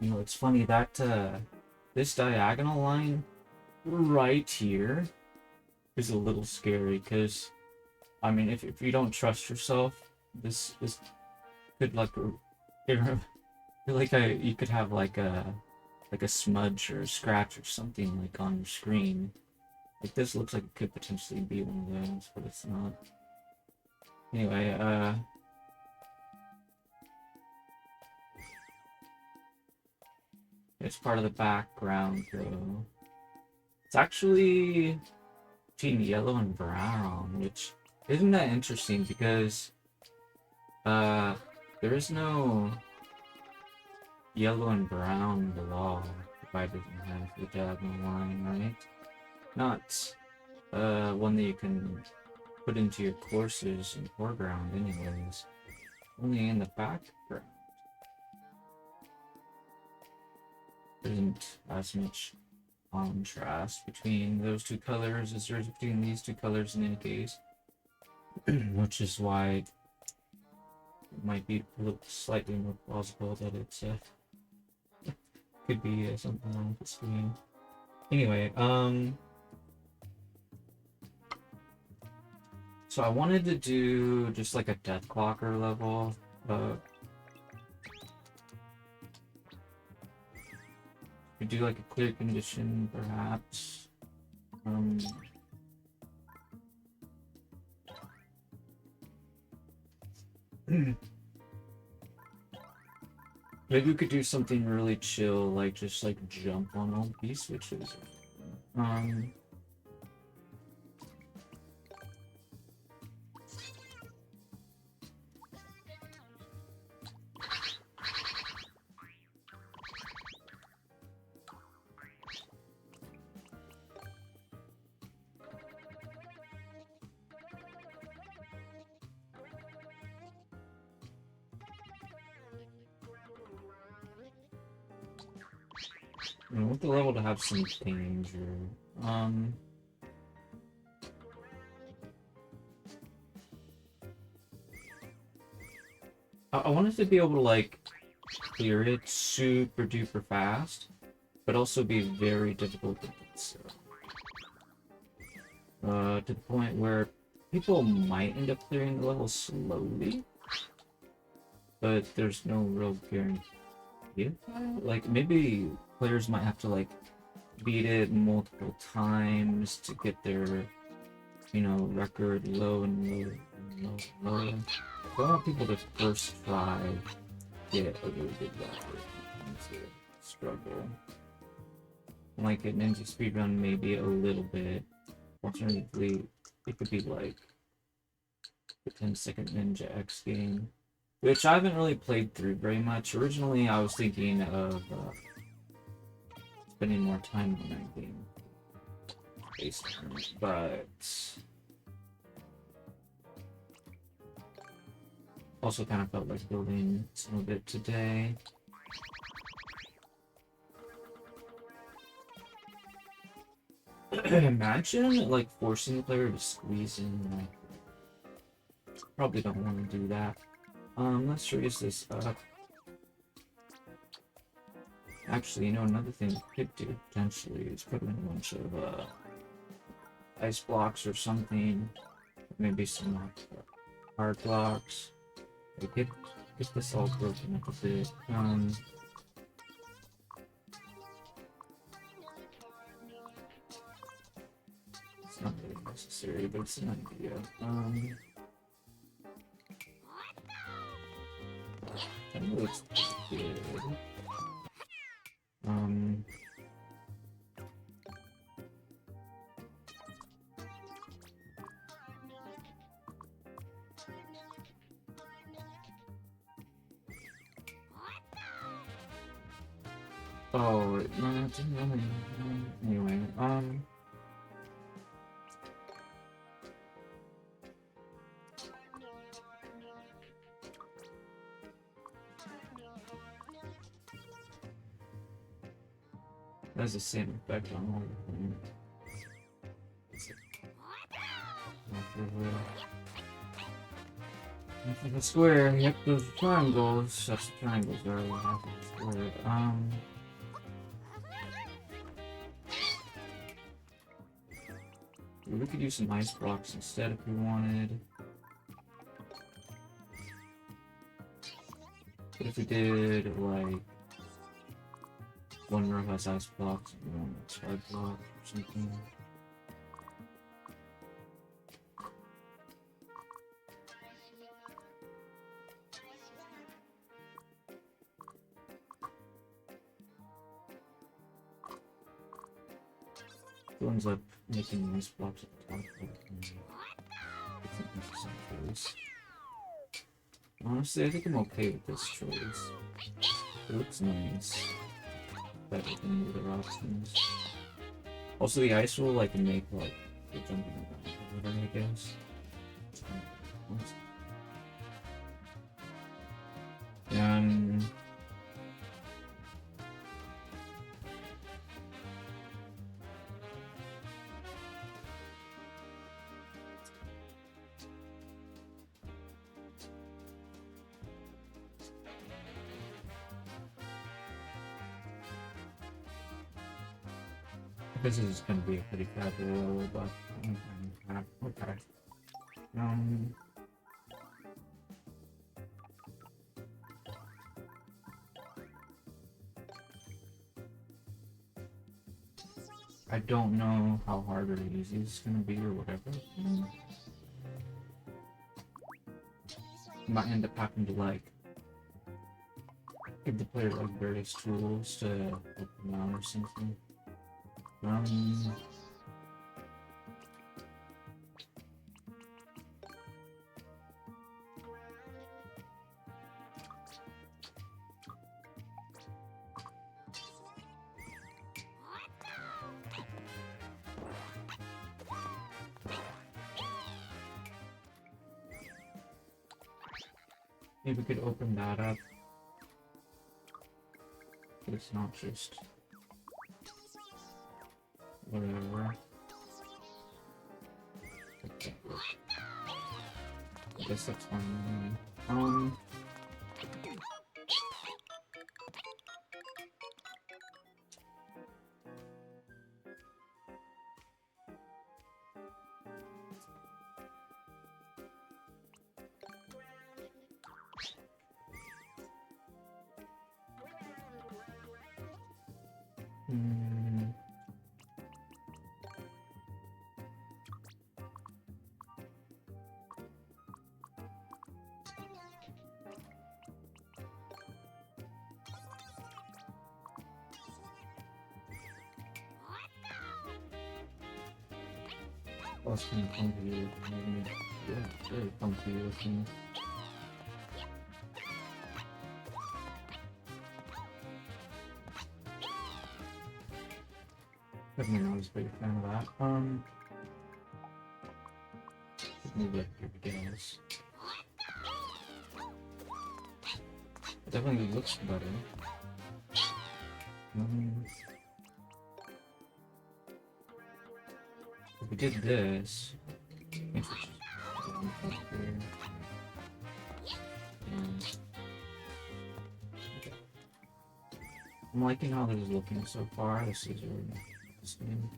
You know, it's funny that this diagonal line right here is a little scary because, I mean, if you don't trust yourself, this could like like you could have like a smudge or a scratch or something like on your screen. Like this looks like it could potentially be one of those, but it's not. Anyway, it's part of the background though. It's actually between yellow and brown, which isn't that interesting because uh there is no yellow and brown below divided in half the diagonal line, right? Not one that you can put into your courses in foreground anyways. Only in the background. There isn't as much contrast between those two colors as there is between these two colors in any case. Which is why it might be slightly more plausible that it's could be something wrong with the screen. Anyway, so I wanted to do just like a Deathclocker level. We do like a clear condition, perhaps. Maybe we could do something really chill, like just like jump on all these switches. I want the level to have some danger. I wanted to be able to like clear it super duper fast, but also be very difficult to get to the point where people might end up clearing the level slowly, but there's no real guarantee. Like maybe players might have to like beat it multiple times to get their, you know, record low and low and low and low. I want people to first try get a really good record and to struggle. Like a ninja speedrun maybe a little bit. Alternatively, it could be like the 10-second Ninja X game, which I haven't really played through very much. Originally, I was thinking of spending more time on that game based on it, but also kind of felt like building some of it today. Imagine like forcing the player to squeeze in. Like, probably don't want to do that. Let's raise this up. Actually, you know, another thing we could do potentially is put in a bunch of ice blocks or something. Maybe some hard blocks. Get this all broken up a bit. It's not really necessary, but it's an idea. That looks good. Oh, no, it didn't really. Anyway, that's the same effect on all of them. The square, yep, those are triangles. That's the triangles there. We have the square. We could use some ice blocks instead if we wanted. But if we did, like, one row has ice blocks and one has hard blocks or something. It ends up making nice blocks at the top. Honestly, I think I'm okay with this choice. It looks nice. Better than the other options. Also, the ice will like make like the jumping around better, I guess. And this is gonna be a pretty casual, but okay. I don't know how hard or easy it's gonna be or whatever. Might end up having to like give the player like various tools to help them out or something. Maybe we could open that up. It's not just whatever. Okay. I guess that's fine. That's kind of comfy looking. Yeah, very comfy looking. Definitely not as big a fan of that. Move it here begins. It definitely looks better. If we did this, I'm liking how this is looking so far. This is really interesting.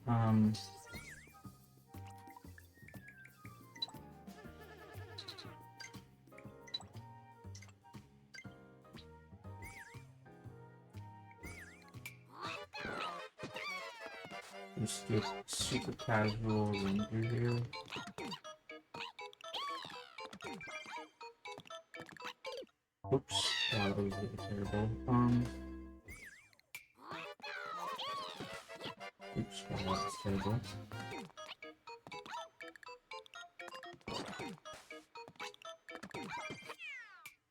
Just get super casual render here. Oops, that was really terrible. Oops, that was terrible.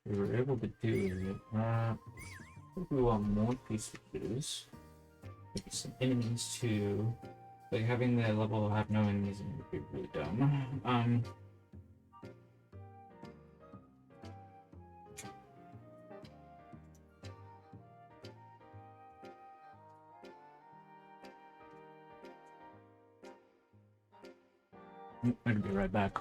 We were able to do it. I think we want more pieces. Maybe some enemies too. Like having the level have no enemies would be really dumb. I'm gonna be right back.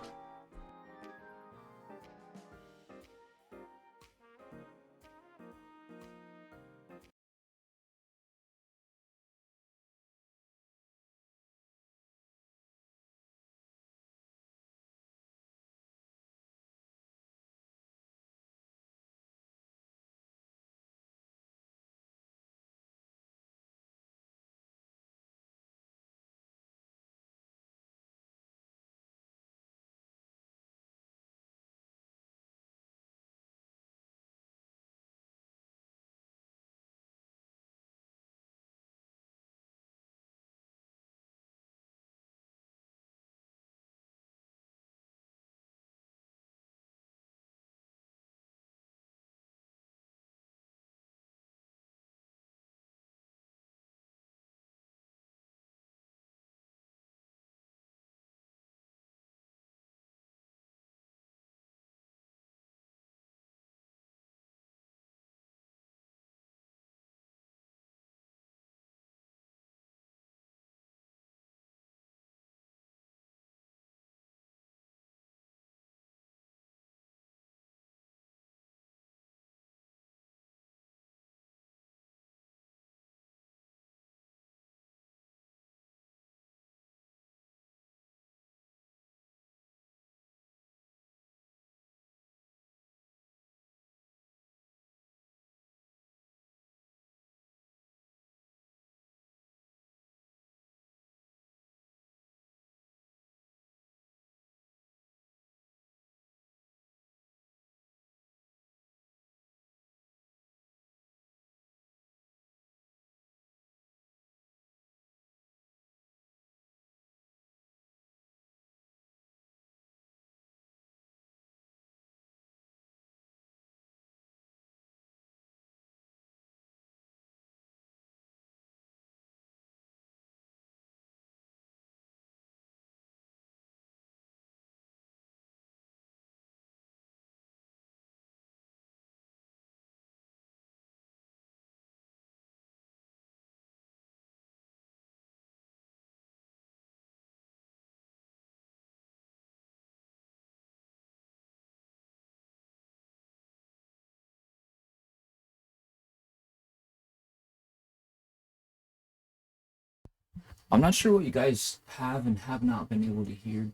I'm not sure what you guys have and have not been able to hear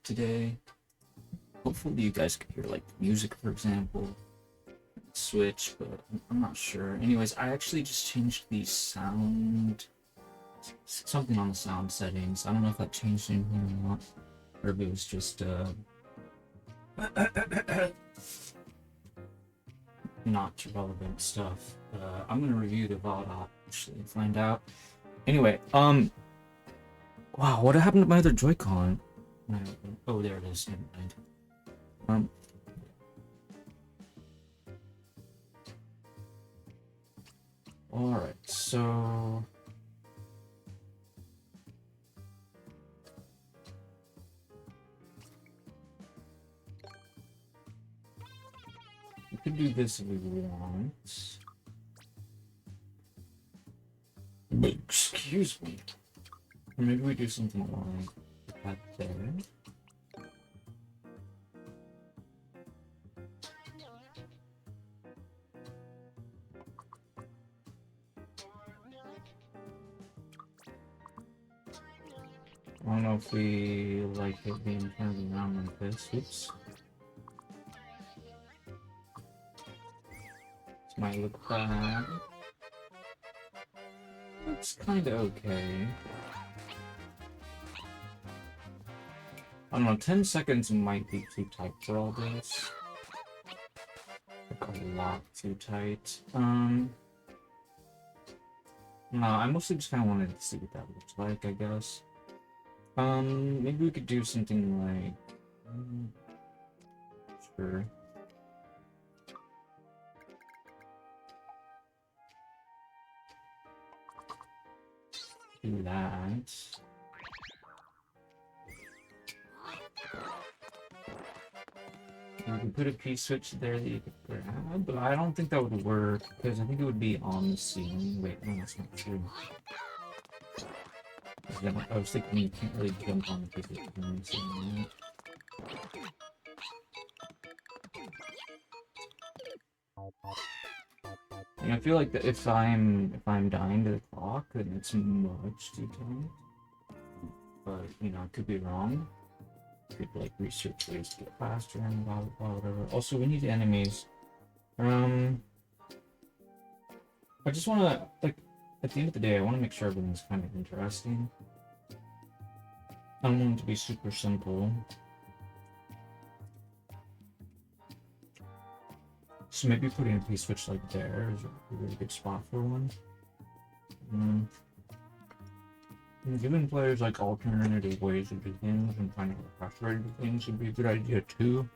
today. Hopefully you guys can hear like music, for example, Switch, but I'm not sure. Anyways, I actually just changed the sound, something on the sound settings. I don't know if that changed anything or not, or if it was just not relevant stuff. I'm gonna review the VOD actually and find out. Anyway, wow, what happened to my other Joy-Con? Oh, there it is. Never mind. Alright, so... we could do this if we want. Excuse me. Or maybe we do something like that there. I don't know if we like it being turned around like this. Oops. This might look bad. Looks kinda okay. I don't know, 10 seconds might be too tight for all this. Like a lot too tight. No, I mostly just kinda wanted to see what that looks like, I guess. Maybe we could do something like... sure. Do that. You can put a P-switch there that you could grab, but I don't think that would work, because I think it would be on the ceiling. Wait, no, that's not true. I was thinking you can't really jump on the P-switch on the ceiling. And I feel like that if I'm dying to the clock, then it's much too tight. But you know, I could be wrong. Could like research ways to get faster and blah blah blah whatever. Also, we need enemies. I just want to like at the end of the day, I want to make sure everything's kind of interesting. I don't want it to be super simple. So maybe putting a P-switch like there is a really good spot for one. And giving players like alternative ways to do things and finding out faster way to do things would be a good idea too.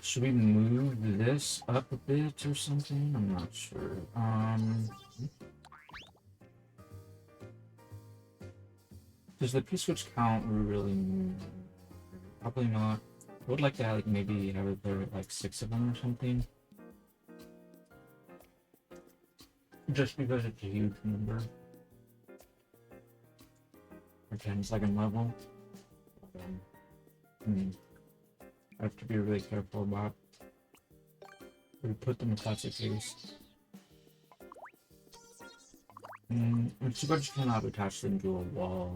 Should we move this up a bit or something? I'm not sure. Does the P-switch count really move? Probably not. I would like to have, like, maybe have it there like 6 of them or something. Just because it's a huge number. Or 10-second level. I have to be really careful about where to put them if that's the case. It's too bad you cannot attach them to a wall.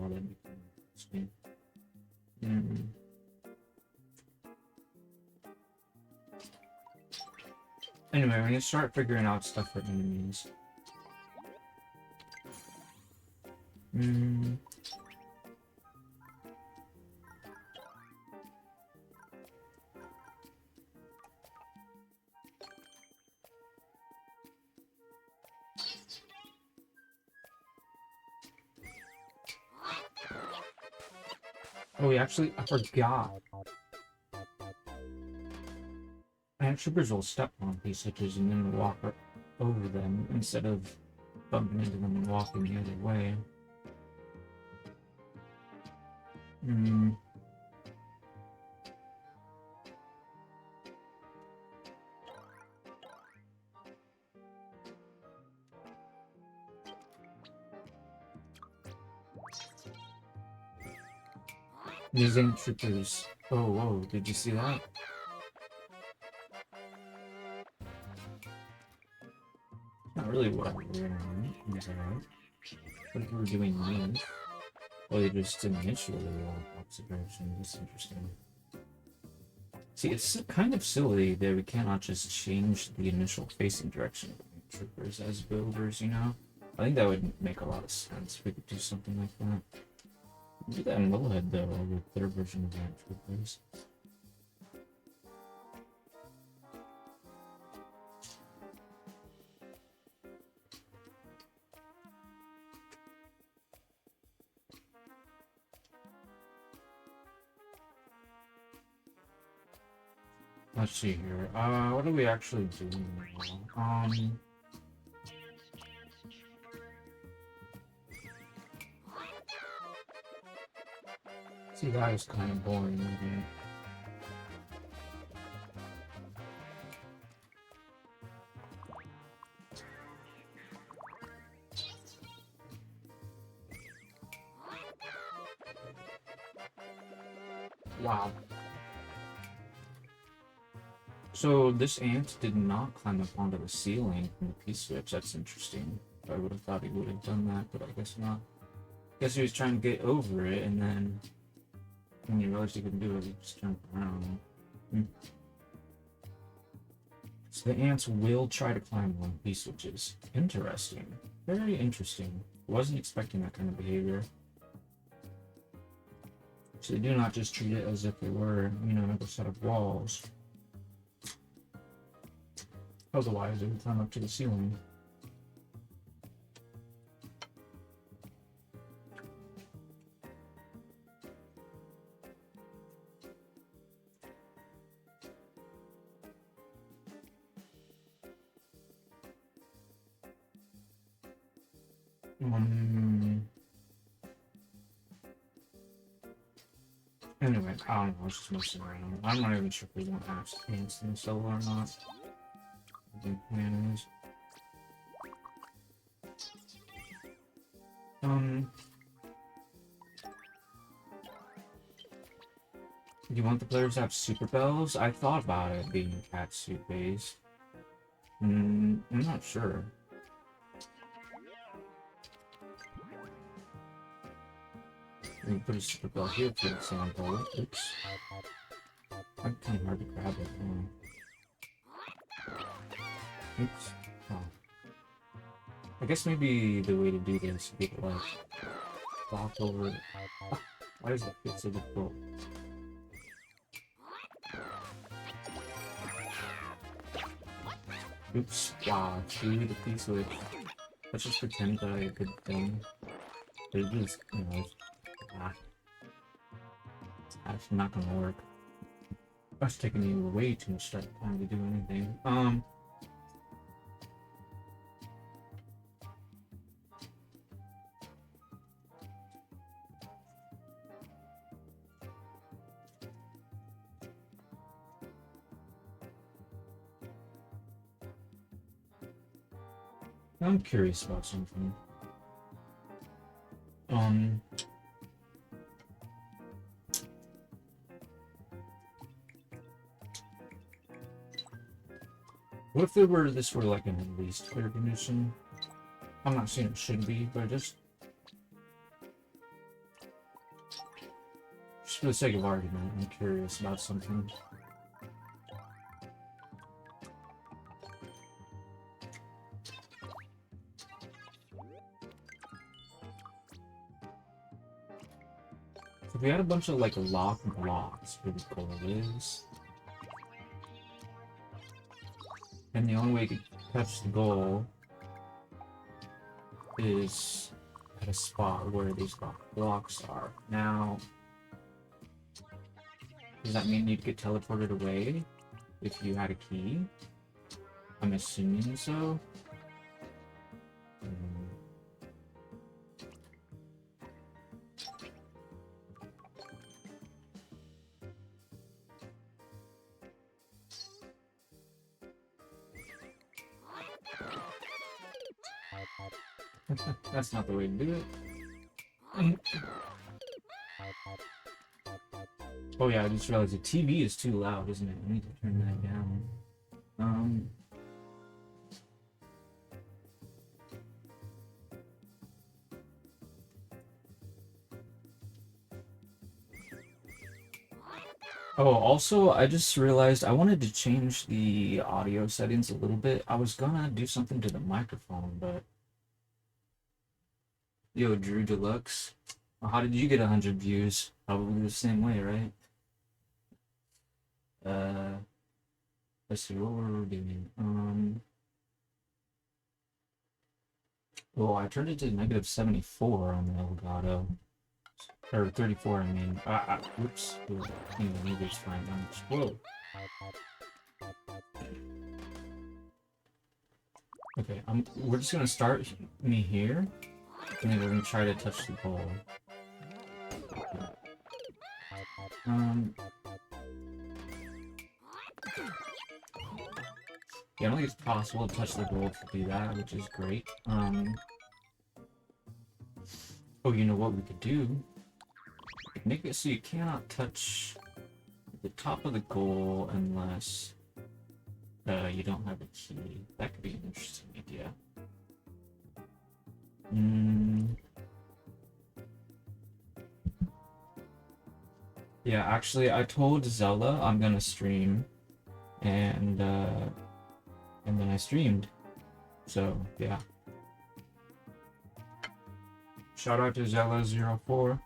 Anyway, we're gonna start figuring out stuff for enemies. Oh, actually, I forgot. And troopers will step on these switches and then walk over them instead of bumping into them and walking the other way. These ain't troopers. Oh, whoa, did you see that? Not really what I want. What if we were doing these? Well, they just initially opposite direction. That's interesting. See, it's kind of silly that we cannot just change the initial facing direction of troopers as builders, you know? I think that would make a lot of sense if we could do something like that. Do that in Willowhead, though, with their version of that troopers. Let's see here. What are we actually doing now? See, that is kind of boring, isn't it? Wow. So this ant did not climb up onto the ceiling from the P-switch. That's interesting. I would have thought he would have done that, but I guess not. Guess he was trying to get over it, and then when he realized he couldn't do it, he just jumped around. So the ants will try to climb one P-switches. Interesting. Very interesting. Wasn't expecting that kind of behavior. So they do not just treat it as if they were, you know, another set of walls. Otherwise, they would climb up to the ceiling. Anyway, I don't know, I was just messing around. I'm not even sure if we want to have ants in the solo or not. I think plan is. Do you want the players to have super bells? I thought about it being cat suit based. I'm not sure. We can put a super bell here, for example. Oops. I'm kind of hard to grab it. Oops. Oh. I guess maybe the way to do this would be to, like, walk over. Why does that feel so difficult? Oops. Wow, through the P-switch. Let's just pretend that I could thing. It just, you know, that's not gonna work. That's taking me way too much time to do anything. I'm curious about something. What if this were like an least clear condition? I'm not saying it should be, but just for the sake of argument, I'm curious about something. If we had a bunch of like locked blocks where the goal is, and the only way to touch the goal is at a spot where these blocks are. Now, does that mean you'd get teleported away if you had a key? I'm assuming so. That's not the way to do it. Oh yeah, I just realized the TV is too loud, isn't it? I need to turn that down. Um. Oh, also, I just realized I wanted to change the audio settings a little bit. I was gonna do something to the microphone, but yo, Drew Deluxe, how did you get 100 views? Probably the same way, right? Uh, let's see what we're doing. Well, I turned it to -74 on the Elgato, or 34. I mean, whoops. Ooh, anyway, maybe it's fine. Whoa. Okay, we're just gonna start me here, and then we're gonna try to touch the ball. Um, yeah, I don't think it's possible to touch the goal to do that, which is great. Oh, you know what we could do? Make it so you cannot touch the top of the goal unless you don't have a key. That could be an interesting idea. Yeah, actually, I told Zella I'm gonna stream, and then I streamed. So yeah. Shout out to Zella04.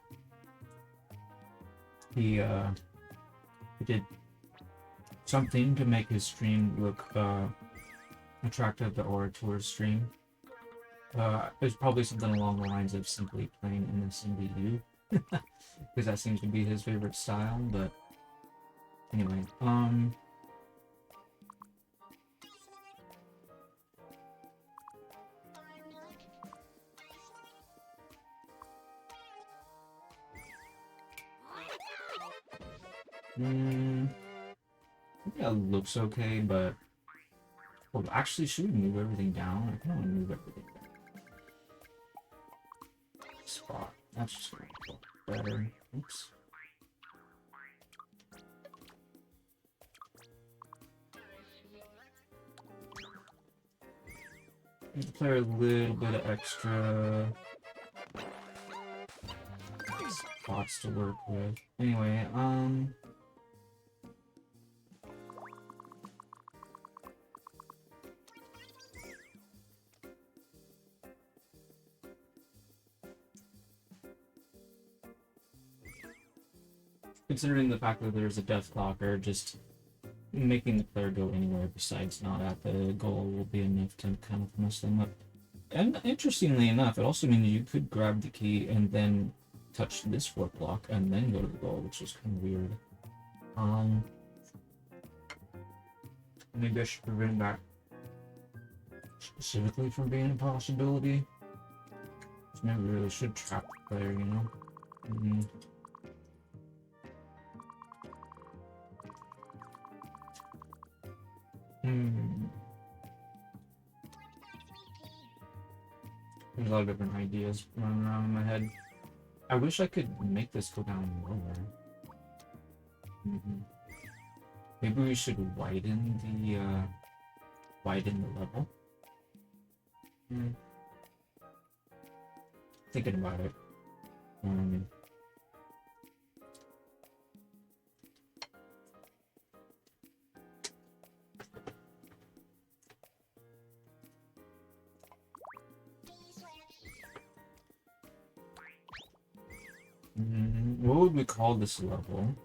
He did something to make his stream look attractive, the Orator stream. It's probably something along the lines of simply playing in the SimBU, because that seems to be his favorite style. But anyway, yeah, it looks okay, but well, actually, should we move everything down? I kind of want to move everything down. Spot. That's just gonna look better. Oops. Play a little bit of extra spots to work with. Anyway, considering the fact that there's a death clocker, just making the player go anywhere besides not at the goal will be enough to kind of mess them up. And interestingly enough, it also means you could grab the key and then touch this fourth block and then go to the goal, which is kind of weird. Maybe I should prevent that specifically from being a possibility. Maybe we really should trap the player, you know? There's a lot of different ideas running around in my head. I wish I could make this go down lower. Maybe we should widen the level. Thinking about it. What would we call this level?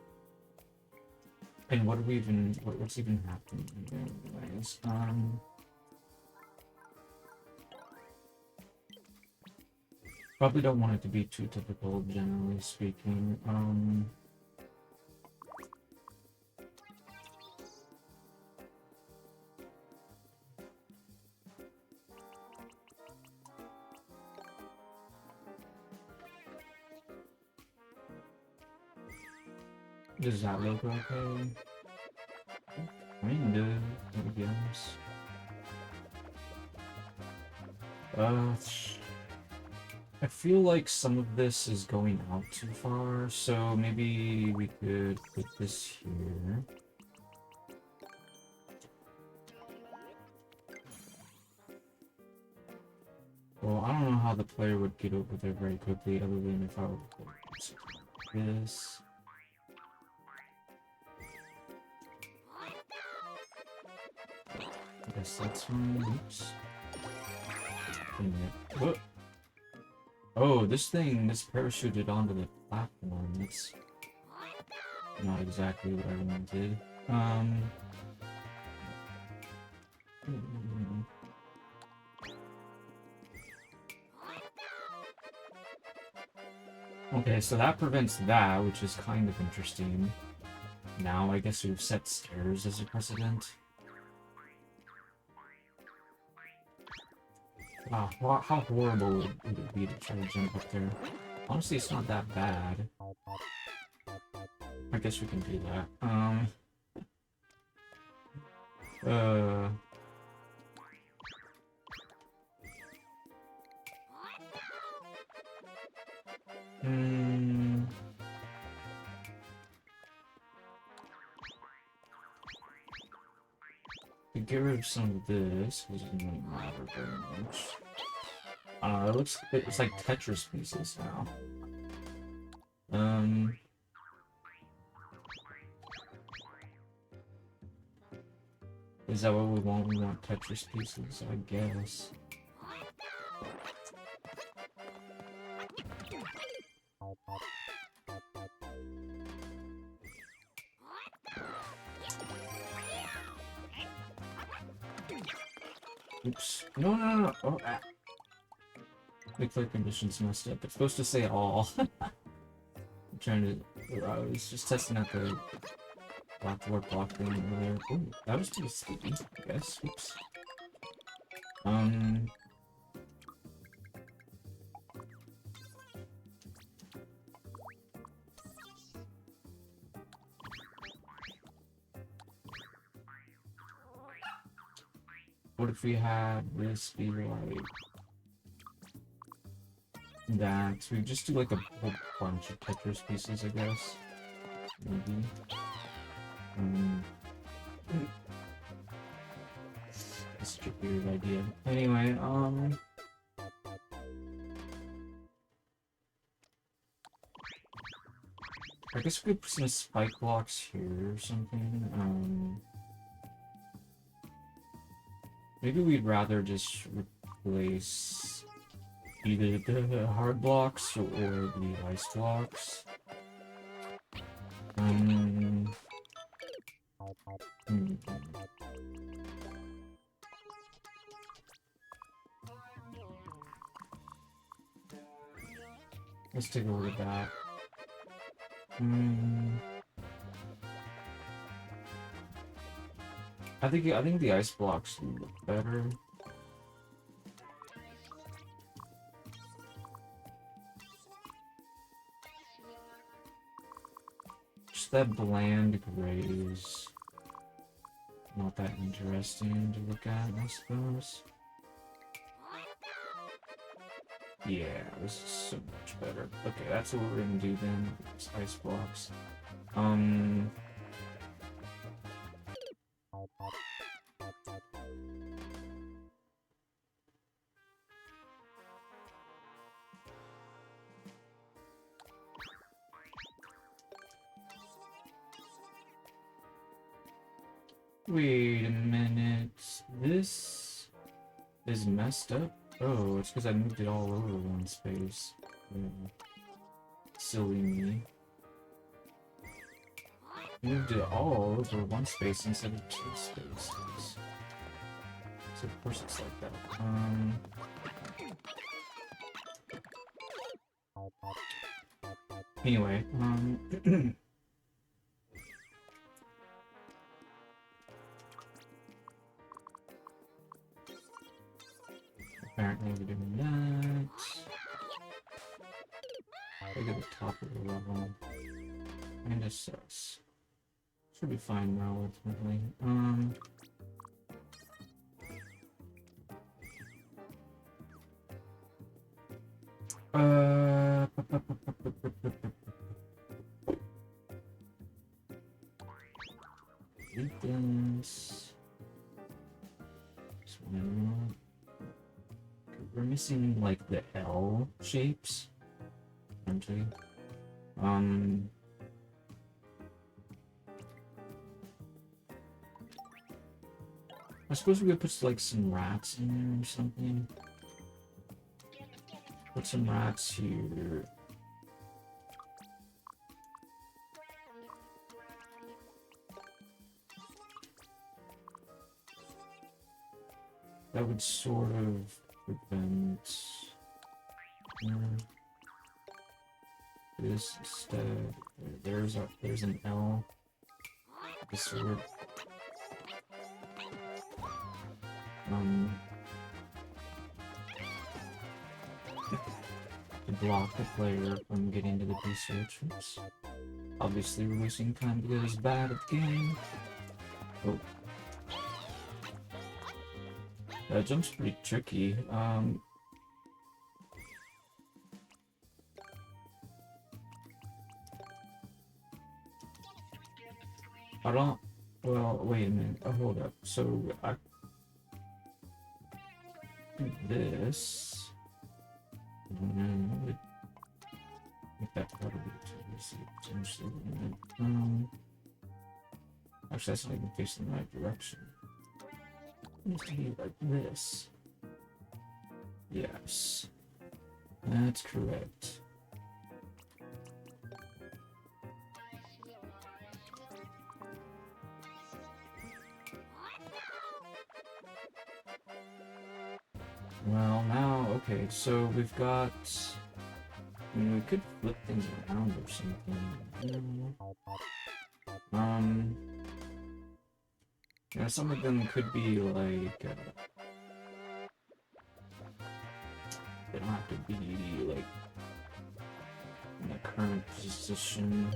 And what do we even? What's even happening? Anyways, probably don't want it to be too typical, generally speaking. Does that look okay? Kind of, I guess. I feel like some of this is going out too far, so maybe we could put this here. Well, I don't know how the player would get over there very quickly, other than if I would put this. I guess that's fine. Oops. What? Oh, this parachuted onto the platform. That's not exactly what I wanted. Okay, so that prevents that, which is kind of interesting. Now, I guess we've set stairs as a precedent. Wow, how horrible would it be to try to jump up there? Honestly, it's not that bad. I guess we can do that. To get rid of some of this, because it doesn't matter very much. I don't know, it's like Tetris pieces now. Is that what we want? We want Tetris pieces, I guess. Oops. No. Oh, ah. The clear conditions messed up. It's supposed to say all. I'm trying to... I was just testing out the blackboard block thing over there. Ooh, that was pretty sticky, I guess. Oops. What if we had this be like that? We just do like a whole bunch of Tetris pieces, I guess. Maybe. That's such a weird idea. Anyway, I guess we could put some spike blocks here or something. Maybe we'd rather just replace either the hard blocks or the ice blocks. Let's take a look at that. I think the ice blocks look better. Just that bland gray is not that interesting to look at, I suppose. Yeah, this is so much better. Okay, that's what we're gonna do then. It's ice blocks. Wait a minute. This is messed up. Oh, it's because I moved it all over one space. Yeah. Silly me. Moved it all over one space instead of two spaces. So of course it's like that. Anyway, apparently we're doing that. Look at the top of the level. And assess. Should be fine now, ultimately. Weakness. We're missing like the L shapes. Aren't we? I suppose we could put like some rats in there or something. Put some rats here. That would sort of prevent this instead. There's an L. This sort of to block the player from getting to the research. Oops. Obviously, we're wasting time because it's bad at the game. Oh. That jump's pretty tricky. I don't. Well, wait a minute. Oh, hold up. So I do this. And make that probably potentially. Actually, that's not even facing the right direction. It needs to be like this. Yes, that's correct. Well, now, okay, so we've got... I mean, we could flip things around or something. Yeah, some of them could be like... they don't have to be like in the current position.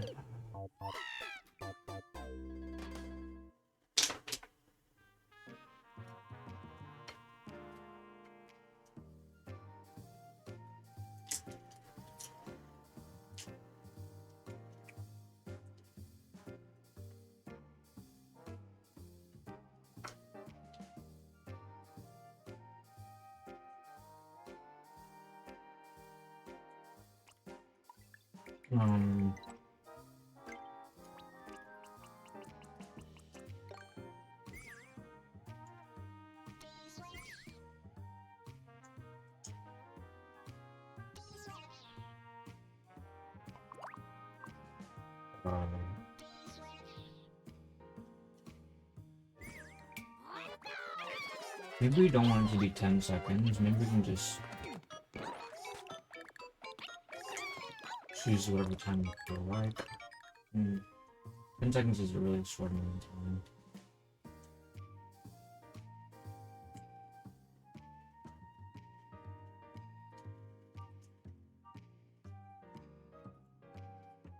Maybe we don't want it to be 10 seconds. Maybe we can just choose whatever time we feel like. 10 seconds is a really short amount of time.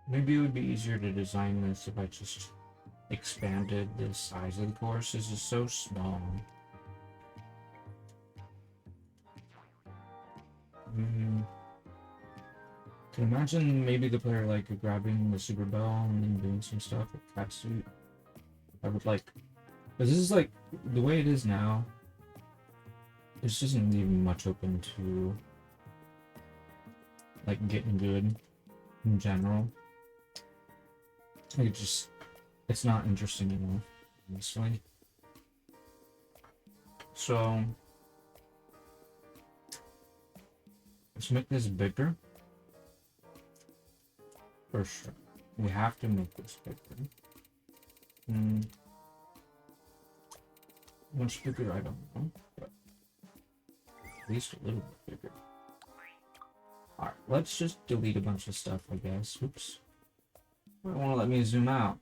Maybe it would be easier to design this if I just expanded the size of the course. This is so small. Can you imagine maybe the player like grabbing the Super Bell and then doing some stuff with Catsuit? I would like, because this is like the way it is now. This isn't even much open to like getting good in general. Like it's not interesting enough, honestly. So let's make this bigger. For sure. We have to make this bigger. Much bigger, I don't know, but at least a little bit bigger. Alright, let's just delete a bunch of stuff, I guess. Oops. It won't let me zoom out.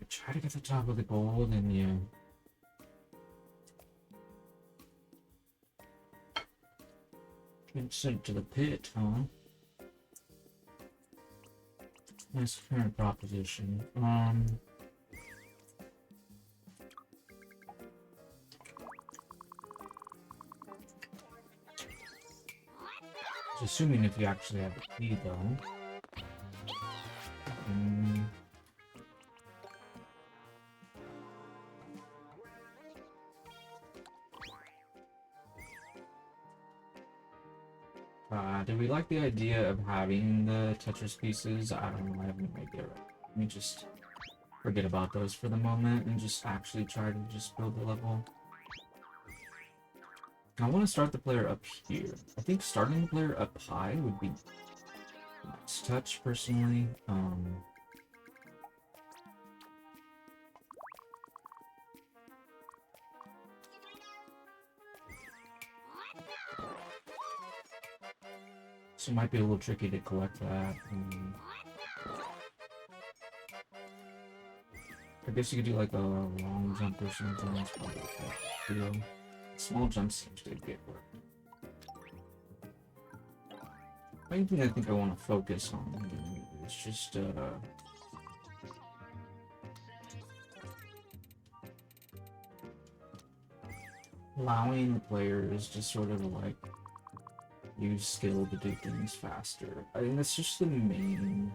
Try to get the top of the gold and yeah. Get sent to the pit, huh? Nice current proposition. Assuming if you actually have a key, though. Do we like the idea of having the Tetris pieces? I don't know, I have no idea. Let me just forget about those for the moment and just actually try to just build the level. I want to start the player up here. I think starting the player up high would be nice touch, personally. So it might be a little tricky to collect that. I guess you could do like a long jump or something. That's probably okay. Small jump seems to get work. Main thing I think I want to focus on is just allowing the players to sort of like use skill to do things faster. I think that's just the main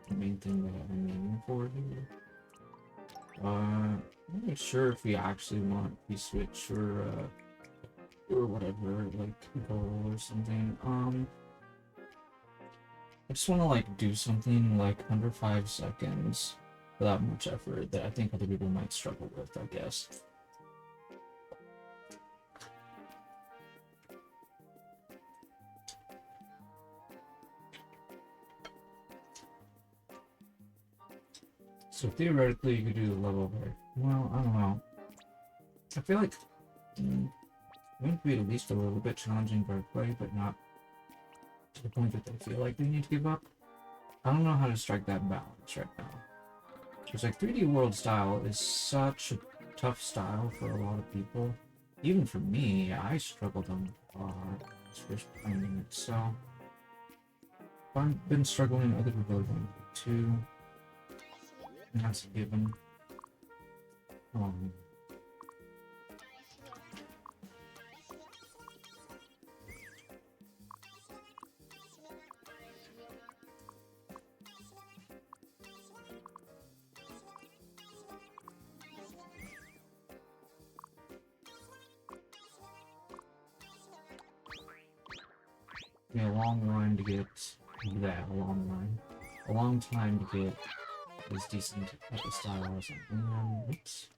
thing that I'm aiming for here. I'm not sure if we actually want P-switch or whatever, like goal or something. I just want to like do something like under 5 seconds without much effort that I think other people might struggle with, I guess. So theoretically, you could do the level there. Well, I don't know. I feel like it would be at least a little bit challenging for play, but not to the point that they feel like they need to give up. I don't know how to strike that balance right now. Because like 3D World style is such a tough style for a lot of people. Even for me, I struggled on first playing it, so if I've been struggling, other people are going to too. And that's a given. A long line to get that, a long time to get this decent type of style or something. Oops.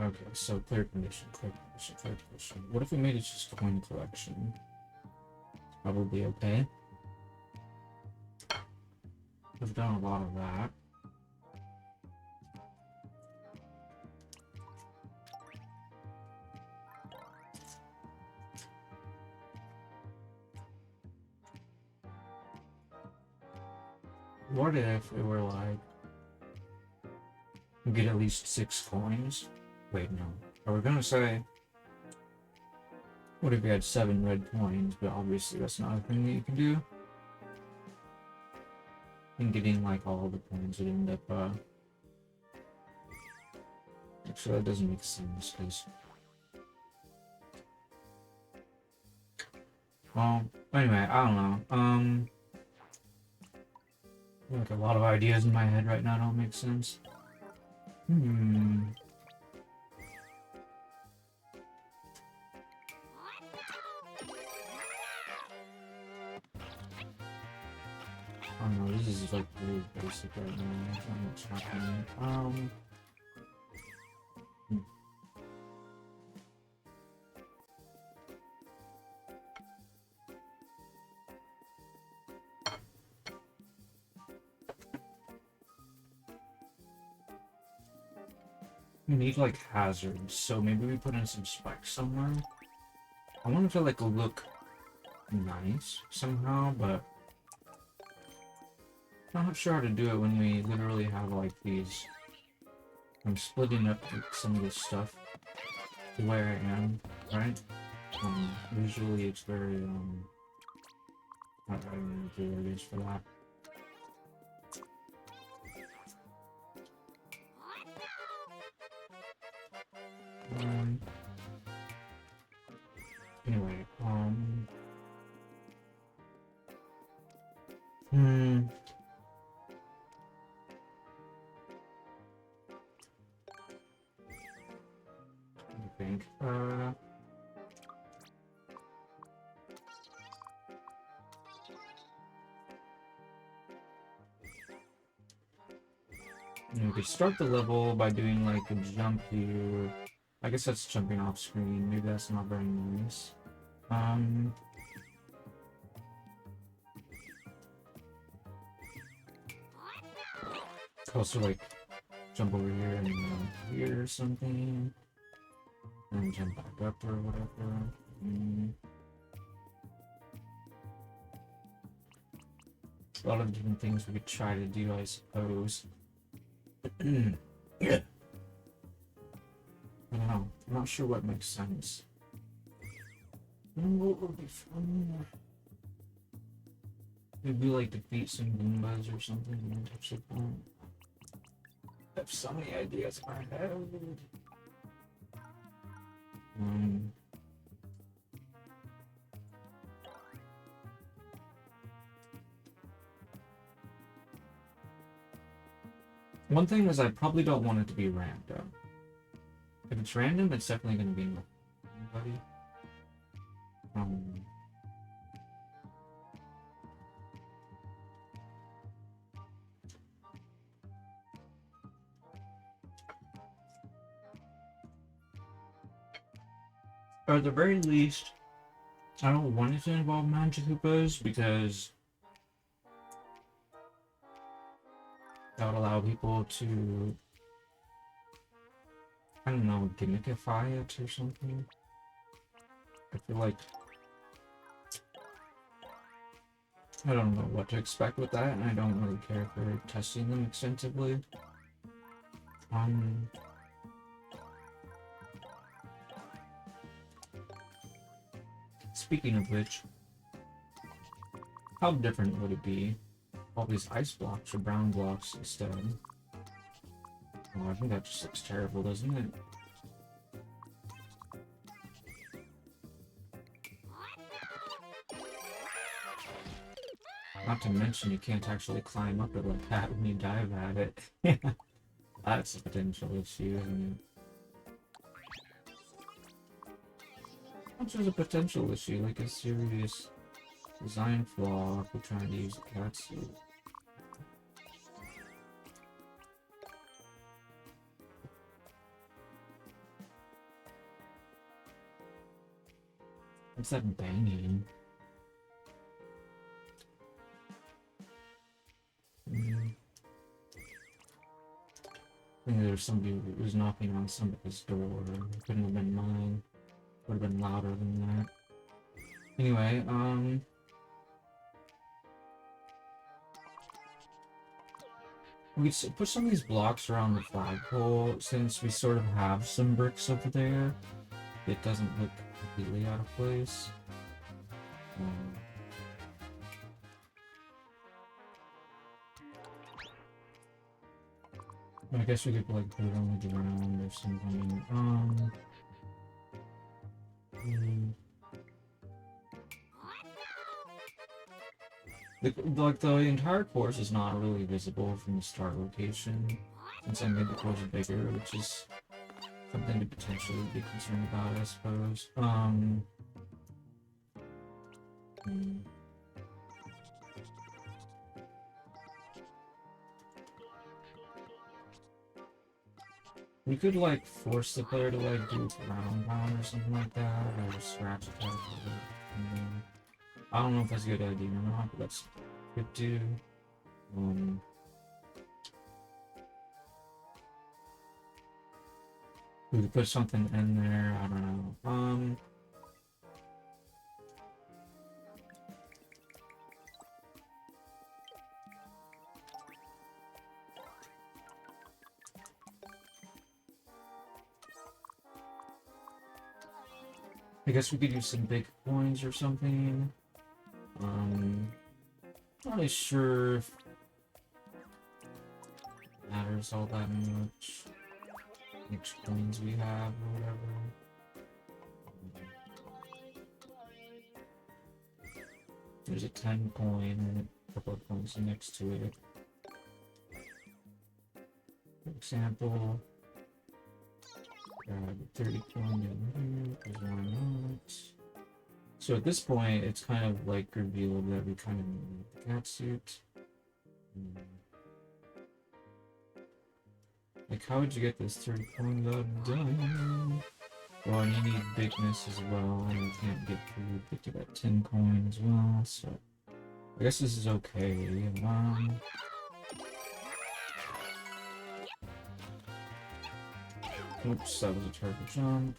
Okay, so clear condition. What if we made it just coin collection? Probably okay. We've done a lot of that. What if it were like we get at least 6 coins? Wait, no. Are we gonna say what if we had 7 red coins? But obviously that's not a thing that you can do. And getting like all the coins would end up actually that doesn't make sense because well anyway, I don't know. Like a lot of ideas in my head right now don't make sense. I don't know, this is like really basic right now. Not much happening. We need like hazards, so maybe we put in some spikes somewhere. I want it to like look nice somehow, but I'm not sure how to do it when we literally have like these. I'm splitting up some of this stuff to where I am, right? Usually it's very I don't know what it is for that. Anyway, I think, we could start the level by doing like a jump here. I guess that's jumping off screen. Maybe that's not very nice. Could also like jump over here and here or something, and jump back up or whatever. A lot of different things we could try to do, I suppose. Yeah. I don't know. I'm not sure what makes sense. What would be fun? Maybe like defeat some Goombas or something. I have so many ideas in my head. One thing is I probably don't want it to be random. If it's random, it's definitely going to be anybody. Or at the very least, I don't want it to involve Magic Koopas because that would allow people to, I don't know, gimmickify it or something. I feel like I don't know what to expect with that, and I don't really care for testing them extensively. Speaking of which, how different would it be? All these ice blocks or brown blocks instead. Oh, I think that just looks terrible, doesn't it? Not to mention you can't actually climb up it like that when you dive at it. That's a potential issue, isn't it? Which is a potential issue, like a serious design flaw if we're trying to use a catsuit. What's that banging? I think there's somebody who was knocking on somebody's door. It couldn't have been mine. Would have been louder than that. Anyway, we could put some of these blocks around the flagpole since we sort of have some bricks over there. It doesn't look completely out of place. I guess we could like put it on the ground or something. The entire course is not really visible from the start location, since I made the course bigger, which is something to potentially be concerned about, I suppose. We could like force the player to like do ground pound or something like that, or scratch attack. I don't know if that's a good idea or not, but that's good too. We could put something in there, I don't know. I guess we could use some big coins or something. Not really sure if it matters all that much. Which coins we have or whatever. There's a 10 coin and a couple of coins next to it. For example, grab a 30 coin in here, because why not? So at this point, it's kind of like revealed that we kind of need the cat suit. Like, how would you get this 30 coin done? Well, you need bigness as well, and you can't get to that 10 coin as well, so I guess this is okay. Oops, that was a terrible jump.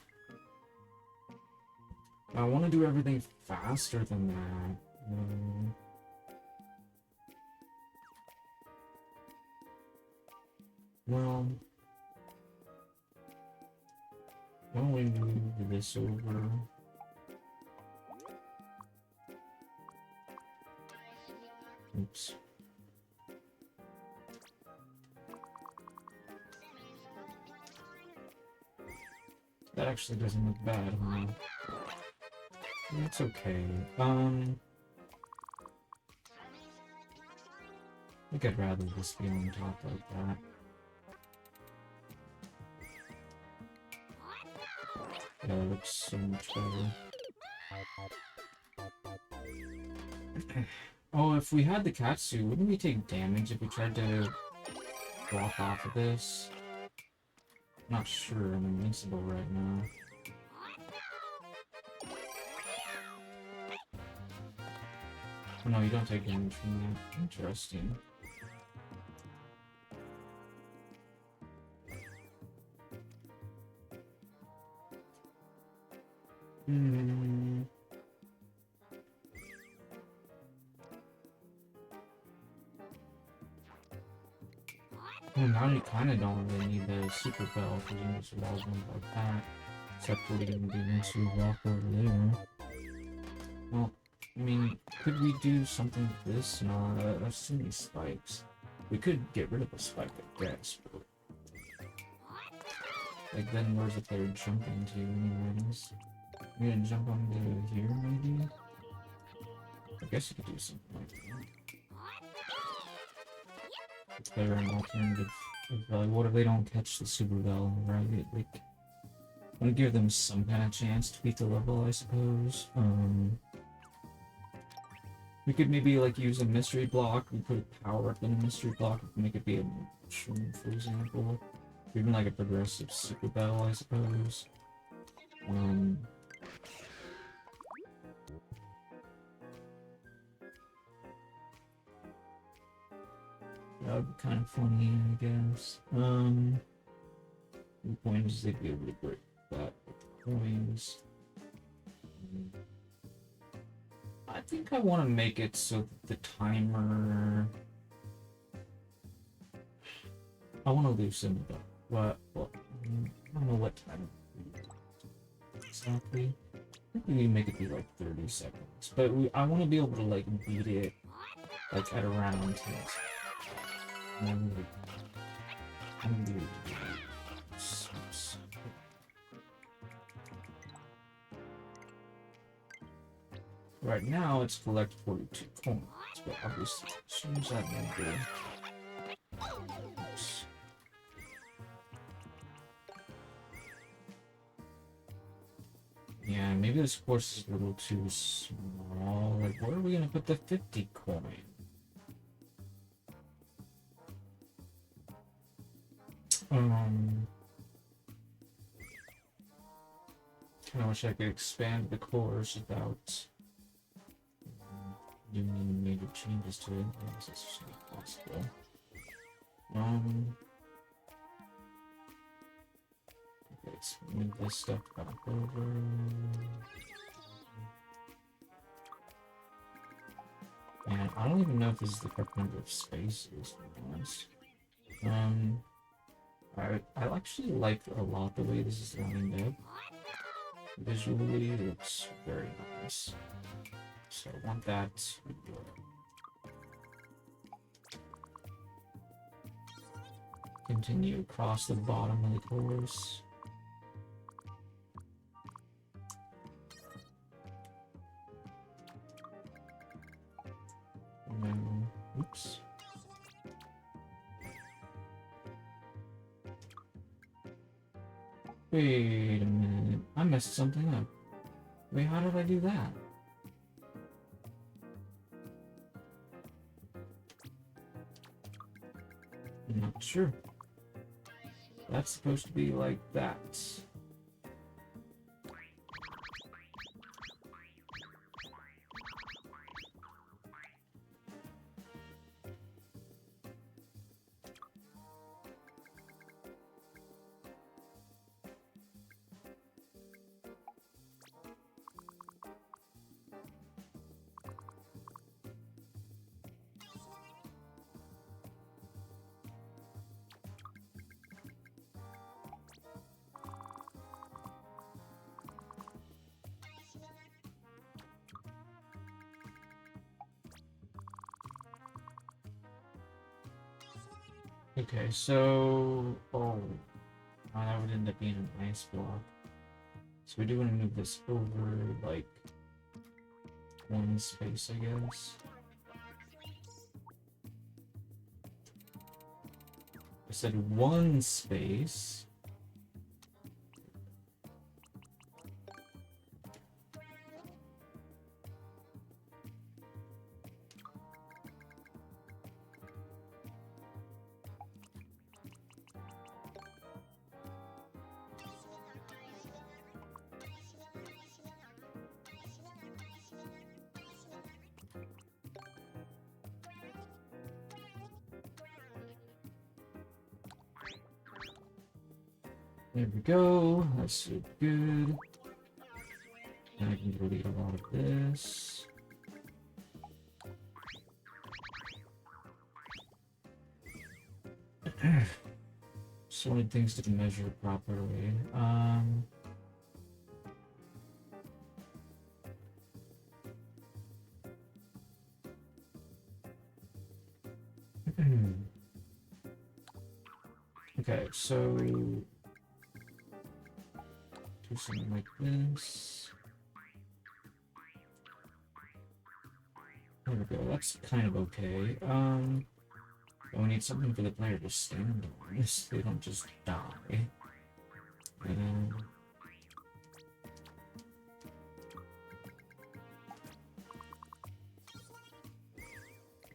I want to do everything faster than that. Well, why don't we move this over? Oops. That actually doesn't look bad, huh? That's okay. I think I'd rather this be on top like that. Yeah, that looks so much better. Oh, if we had the Katsu, wouldn't we take damage if we tried to walk off of this? Not sure, I'm invincible right now. Oh no, you don't take damage from that. Interesting. Well, now you kinda don't really need the super bell because you can just walk them like that. Except for we're gonna do once we walk over there. Well, I mean, could we do something with this? No, that's too many spikes. We could get rid of the spike, I guess, but... Like, then where's the player jumping to anyways? We're gonna jump onto here, maybe? I guess you could do something like that. Player an alternative. What if they don't catch the super bell, right? Like, I want to give them some kind of chance to beat the level, I suppose. We could maybe like use a mystery block. We put a power up in a mystery block. Make it be a mushroom, for example. Even like a progressive super bell, I suppose. That would be kind of funny, I guess. The point is they'd be able to break that with coins. I think I want to make it so that the timer... I want to loosen it up. Well, I don't know what time exactly. I think we make it be like 30 seconds. But I want to be able to like beat it like at around 10 seconds. Right now, it's collect 42 coins, but obviously, as soon as that number... Oops. Yeah, maybe this course is a little too small. Like, where are we gonna put the 50 coin? I wish I could expand the course without doing any major changes to it. Yes, it's not possible. Let's move this stuff back over. And I don't even know if this is the correct number of spaces, to be honest. I actually like a lot the way this is lined up. visually it looks very nice. So I want that to continue across the bottom of the course. And then, oops. Wait a minute, I messed something up. Wait, how did I do that? I'm not sure. That's supposed to be like that. Okay, so that would end up being a nice block. So we do want to move this over like one space, I guess. I said one space. There we go. That's good. And I can delete a lot of this. So many things to measure properly. Okay, so do something like this. There we go. That's kind of okay. But we need something for the player to stand on, so they don't just die.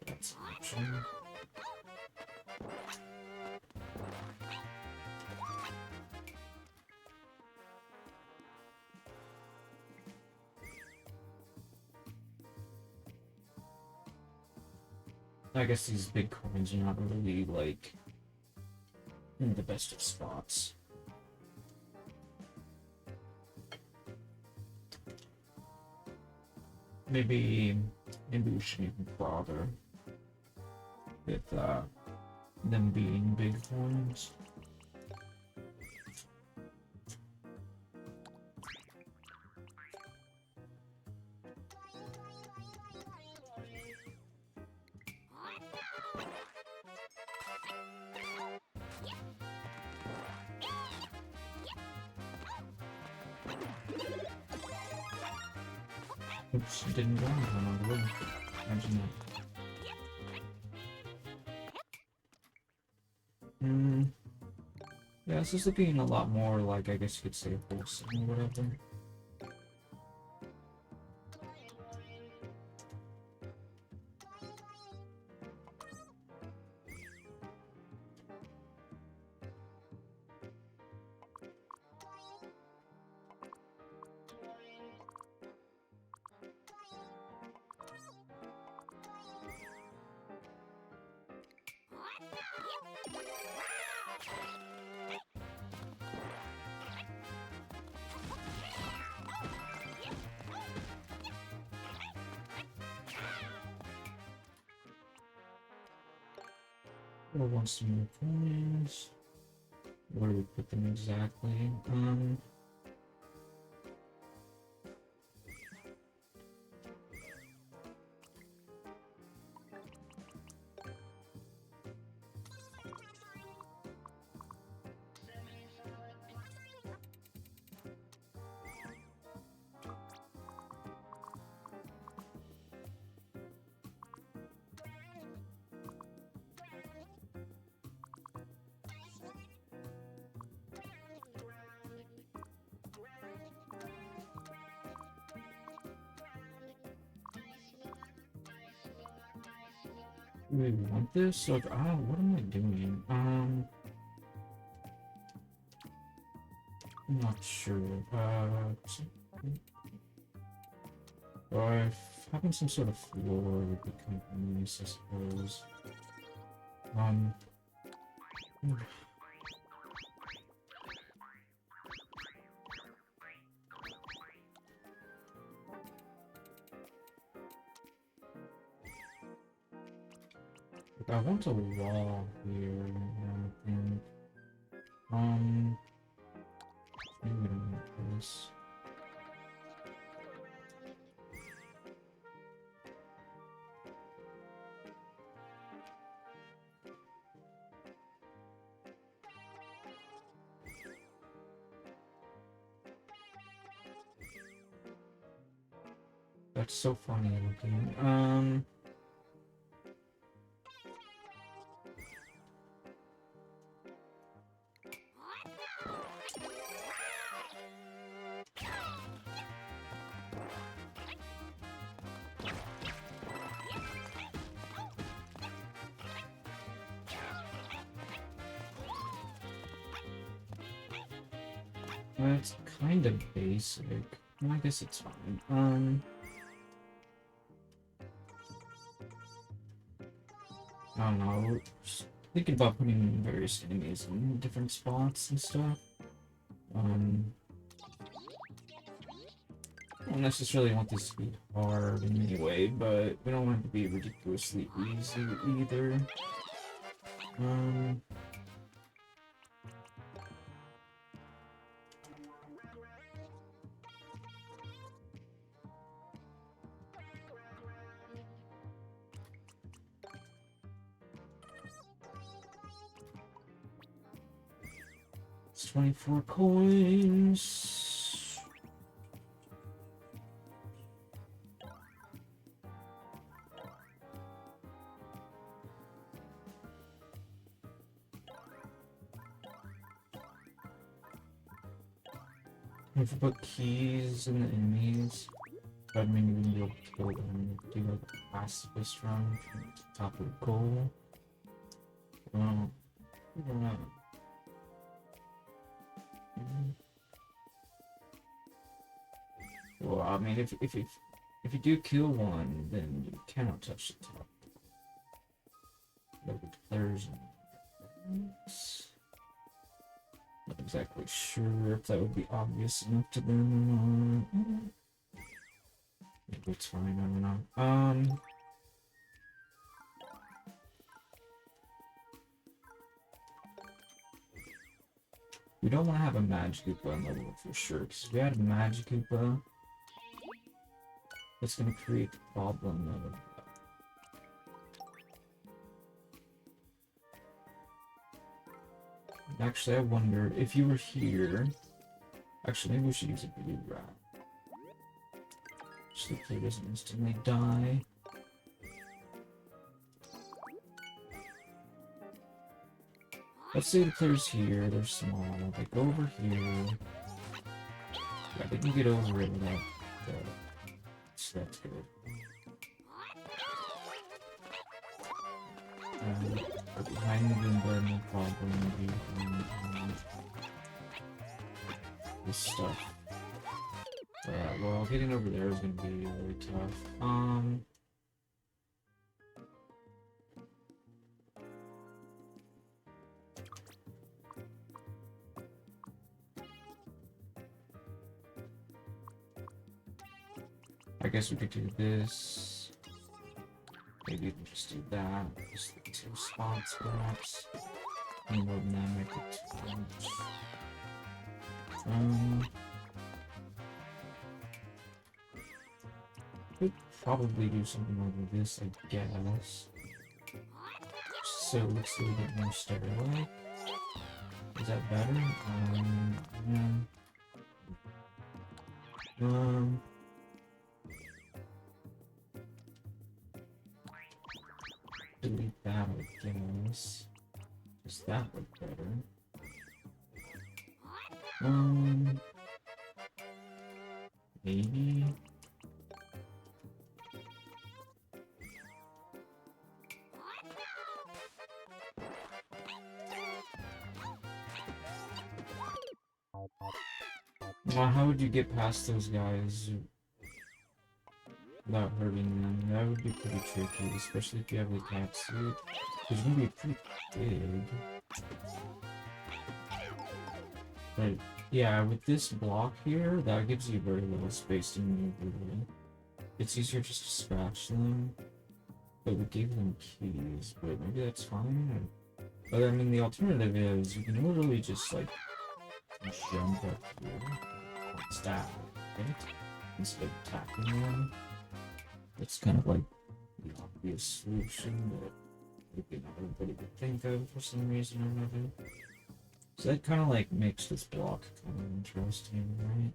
That's an option. I guess these big coins are not really, like, in the best of spots. Maybe we shouldn't even bother with them being big coins. Oops, it didn't go on the way. Imagine that. Yeah, this is looking a lot more like, I guess you could say, wholesome or whatever. Or wants some more coins. Where do we put them exactly? Do we want this? Or, what am I doing? I'm not sure. Or if having some sort of floor would be kind of nice, I suppose. Hmm. I want a wall here, I think. Maybe we don't want this. That's so funny looking. That's kind of basic. Well, I guess it's fine. I don't know. Just thinking about putting various enemies in different spots and stuff. I don't necessarily want this to be hard in any way, but we don't want it to be ridiculously easy either. 24 coins. If we put keys in the enemies, that mean we'll be able to kill them. Do like a pacifist run from the top of the goal. Well, I don't know. Well, I mean, if you do kill one, then you cannot touch the top. Like the players. Not exactly sure if that would be obvious enough to them or not. Maybe it's fine. I don't know. We don't want to have a Magikoopa on level for sure, because if we had a Magikoopa, it's going to create the problem of actually, I wonder if you were here. Actually, maybe we should use a blue rat. So the player doesn't instantly die. Let's say the player's here, they're small, they go over here. Yeah, they can get over it without so that's good. Behind the window, no problem. Maybe this stuff. Well, getting over there is gonna be really tough. I guess we could do this. Maybe we can just do that. Just the 2 spots, perhaps. Any more than that, make it too much. Could probably do something like this, I guess. So it looks a little bit more sterile. Is that better? Yeah. Delete that, I guess. Does that look better? Maybe? would you get past those guys without hurting them? That would be pretty tricky, especially if you have the cat suit. It's gonna be pretty big. But yeah, with this block here, that gives you very little space to maneuver. It's easier just to scratch them. But we gave them keys, but maybe that's fine. But I mean, the alternative is you can literally just like jump up here, stab, right? Instead of attacking them. It's kind of like the obvious solution that maybe not everybody would think of for some reason or another. So that kind of like makes this block kind of interesting, right?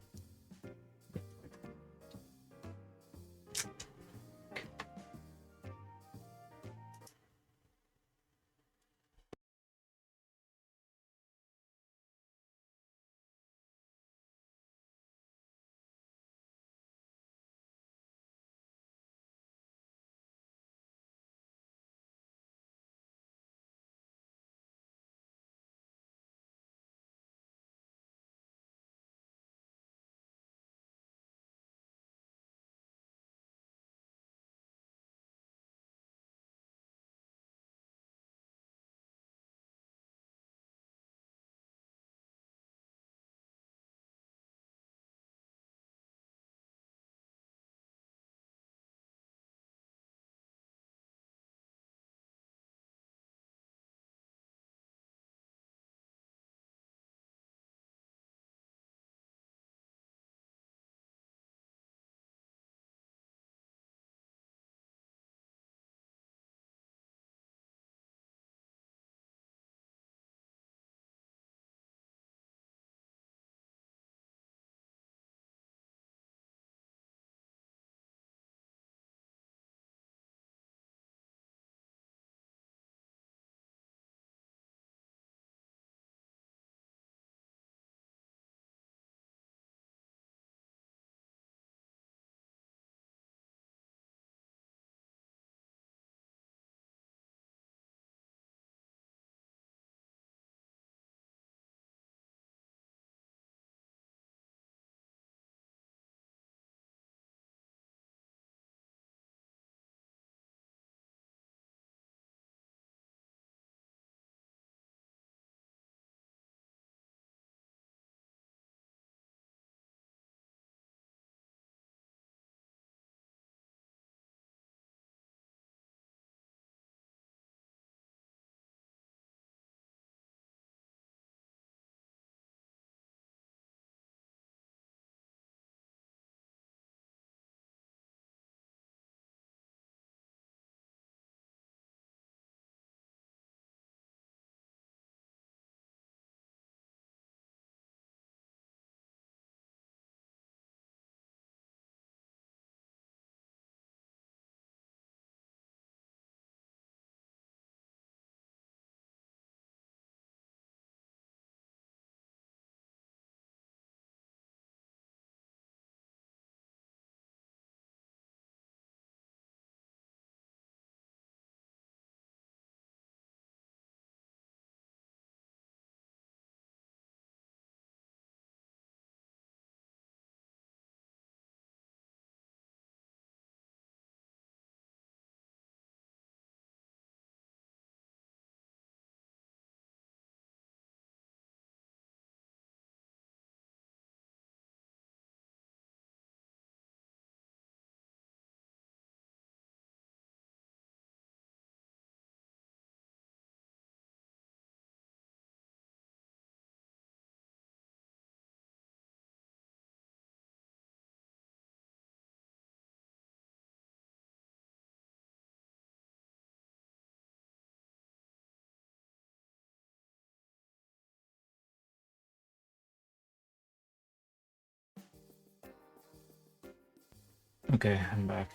Okay, I'm back.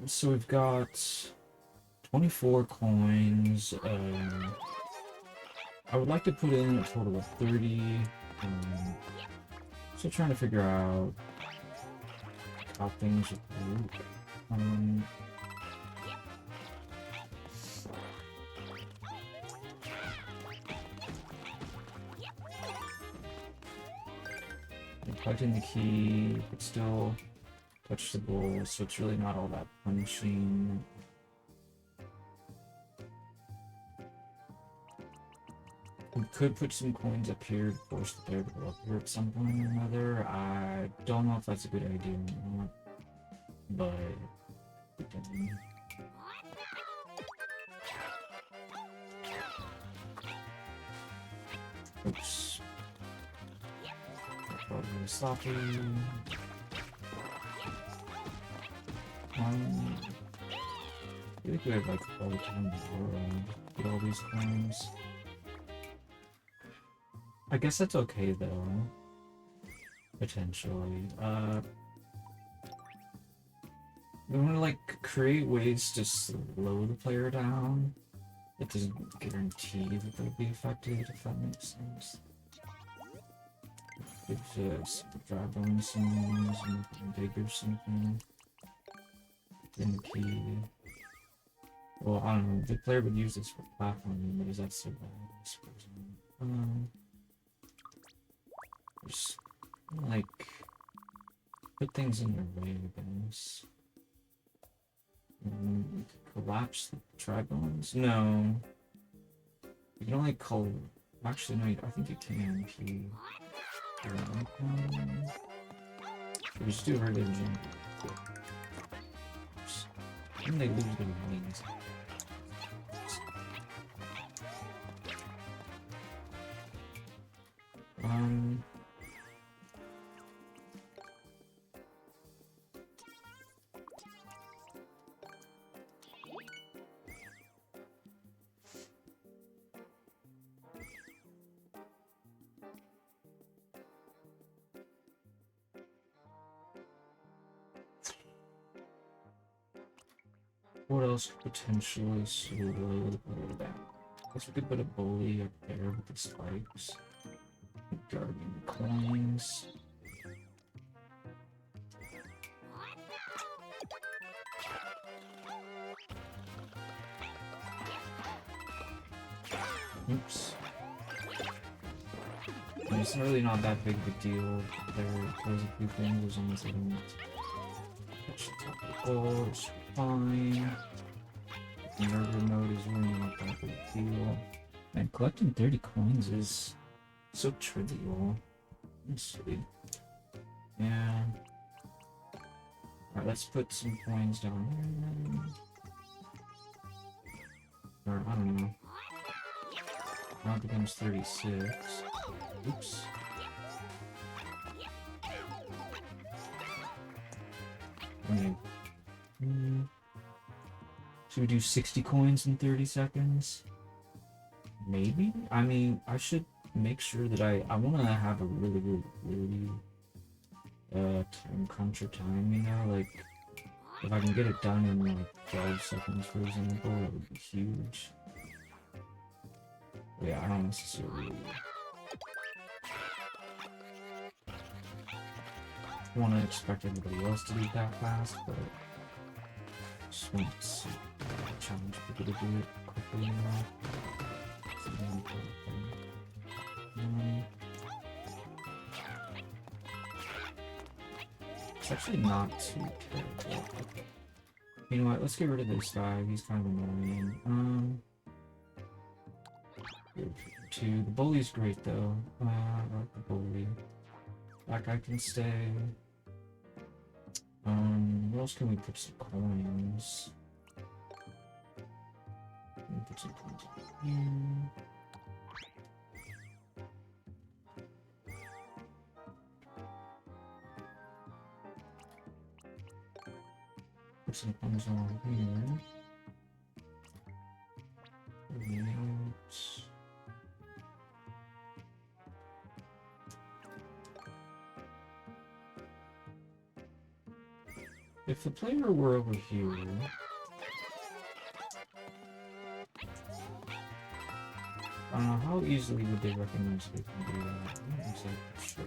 So we've got 24 coins. I would like to put in a total of 30. Still trying to figure out how things work. collecting the key, but still touch the bowl, so it's really not all that punishing. We could put some coins up here to force the player to go up here at some point or another. I don't know if that's a good idea or not, but oops. Probably sloppy. I feel like we have like all the time to get all these coins. I guess that's okay though. Potentially. We want to like create ways to slow the player down. It doesn't guarantee that they'll be affected, if that makes sense. If just drop on some big or something. In the key. Well, I don't know. The player would use this for platforming, but is that so bad? I suppose not. Just like put things in their way, I guess. Collapse the tribones? No. You can only actually, no, I think you can if you... We just do religion. And they lose their wings. What else could potentially slow the player down? I guess we could put a bully up there with the spikes. Guardian coins. Oops. It's really not that big of a deal. There close a few things as long as they don't touch the top of the goal. It's fine. Murder mode is really not that big a deal. And collecting 30 coins is so trivial. Let's see. Yeah. Alright, let's put some coins down here. Or, I don't know. Now it becomes 36. Oops. Okay. Should we do 60 coins in 30 seconds? Maybe? I mean, I should make sure that I want to have a really time cruncher time, you know? Like, if I can get it done in like 12 seconds, for example, that would be huge. But yeah, I don't necessarily want to expect everybody else to do it that fast, but just want to challenge people to do it quickly enough. It's actually not too terrible. You know what? Let's get rid of this guy. He's kind of annoying. The bully's great though. I like the bully. That guy can stay. Where else can we put some coins? Put some coins in. Put some coins on here. If the player were over here, how easily would they recognize they can do that? I'm not exactly sure.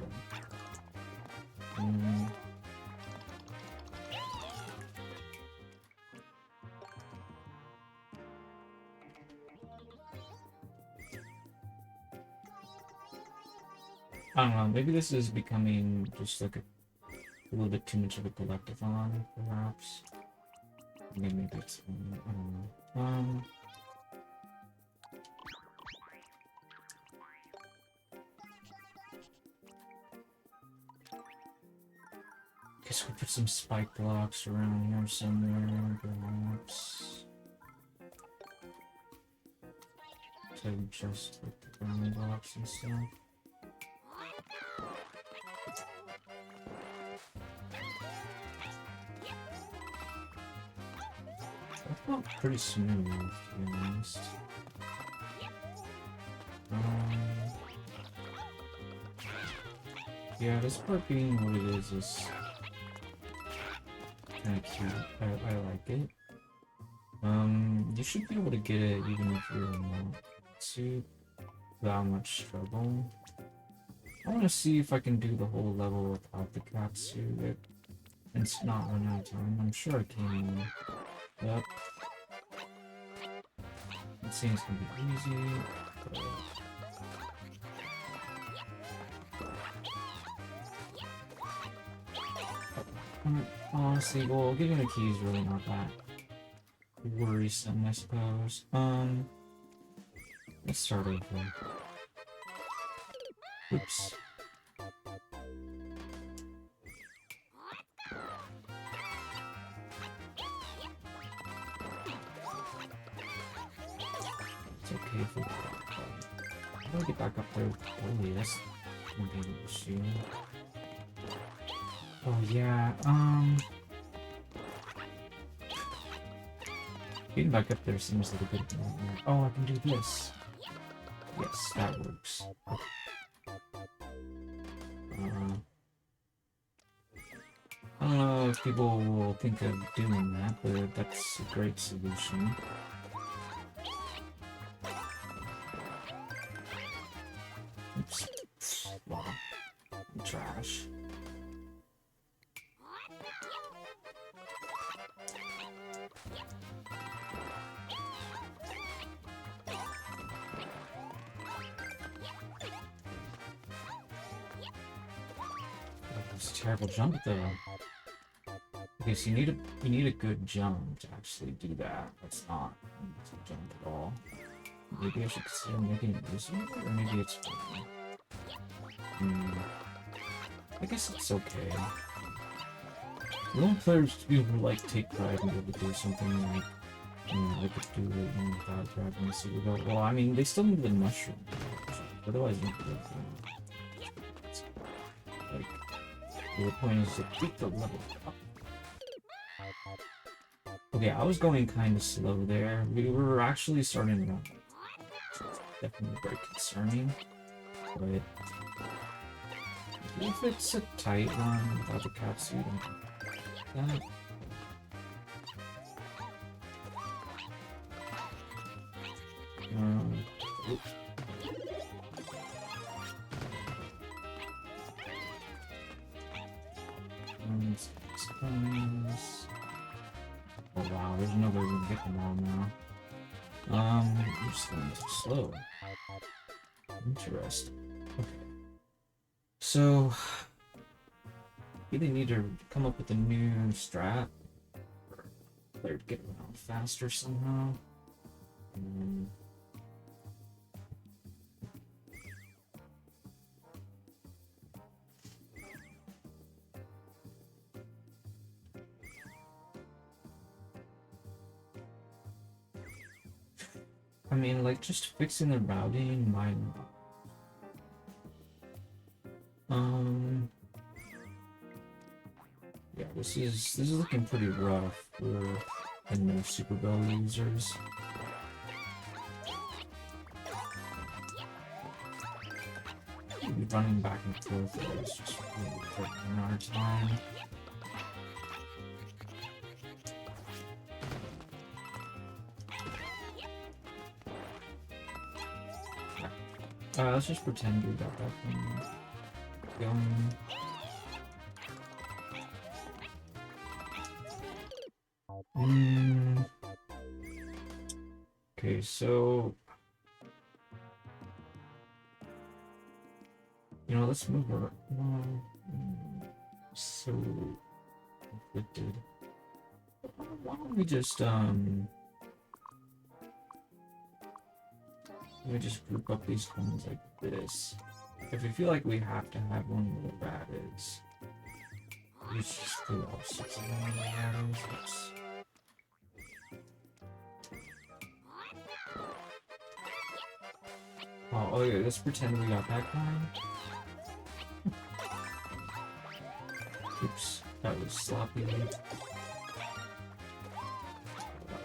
I don't know, maybe this is becoming just like a little bit too much of a collectathon, perhaps. Maybe it's, I don't know. Guess we'll put some spike blocks around here somewhere, perhaps. So just put the ground blocks and stuff. That felt pretty smooth, to be honest. Yeah, this part being what it is kind of cute. I like it. You should be able to get it even if you're not too that much trouble. I want to see if I can do the whole level without the catsuit. It's not run out of time. I'm sure I can. Yep. It seems to be easy. But... honestly, well, getting the key is really not that worrisome, I suppose. Let's start over. Oops. It's okay if we how do I get back up there? Oh, yes. Won't be an issue. Oh, yeah, getting back up there seems like a good nightmare. Oh, I can do this. Yes, that works. Okay. I don't know if people will think of doing that, but that's a great solution. Oops. Wow. Trash. It's a terrible jump though. Okay, so you need a good jump to actually do that. That's not a jump at all. Maybe I should consider making it easier, or maybe it's fine. I guess it's okay. I want players to be able to like take pride and be able to do something like they could do it without grabbing the super belt. Well, I mean they still need the mushroom. Otherwise you could like the point is to keep the level up. Okay, I was going kind of slow there. We were actually starting to run. Definitely very concerning. But if it's a tight one without the catsuit, that oops. Oh wow, there's no way we can get them all now. I'm just going too slow. Interesting. Okay. So, either need to come up with a new strat, or player to get around faster somehow. I mean, like, just fixing the routing might... yeah, this is looking pretty rough for the no Super Bell users. Running back and forth is just really taking our time. Let's just pretend we got that thing going. Okay, so You know, let's move her. So conflicted. Why don't we just let me just group up these coins like this. If we feel like we have to have one where the rat is, we just do all 6 of them in the atoms. Oh yeah, let's pretend we got that coin. Oops, that was sloppy. That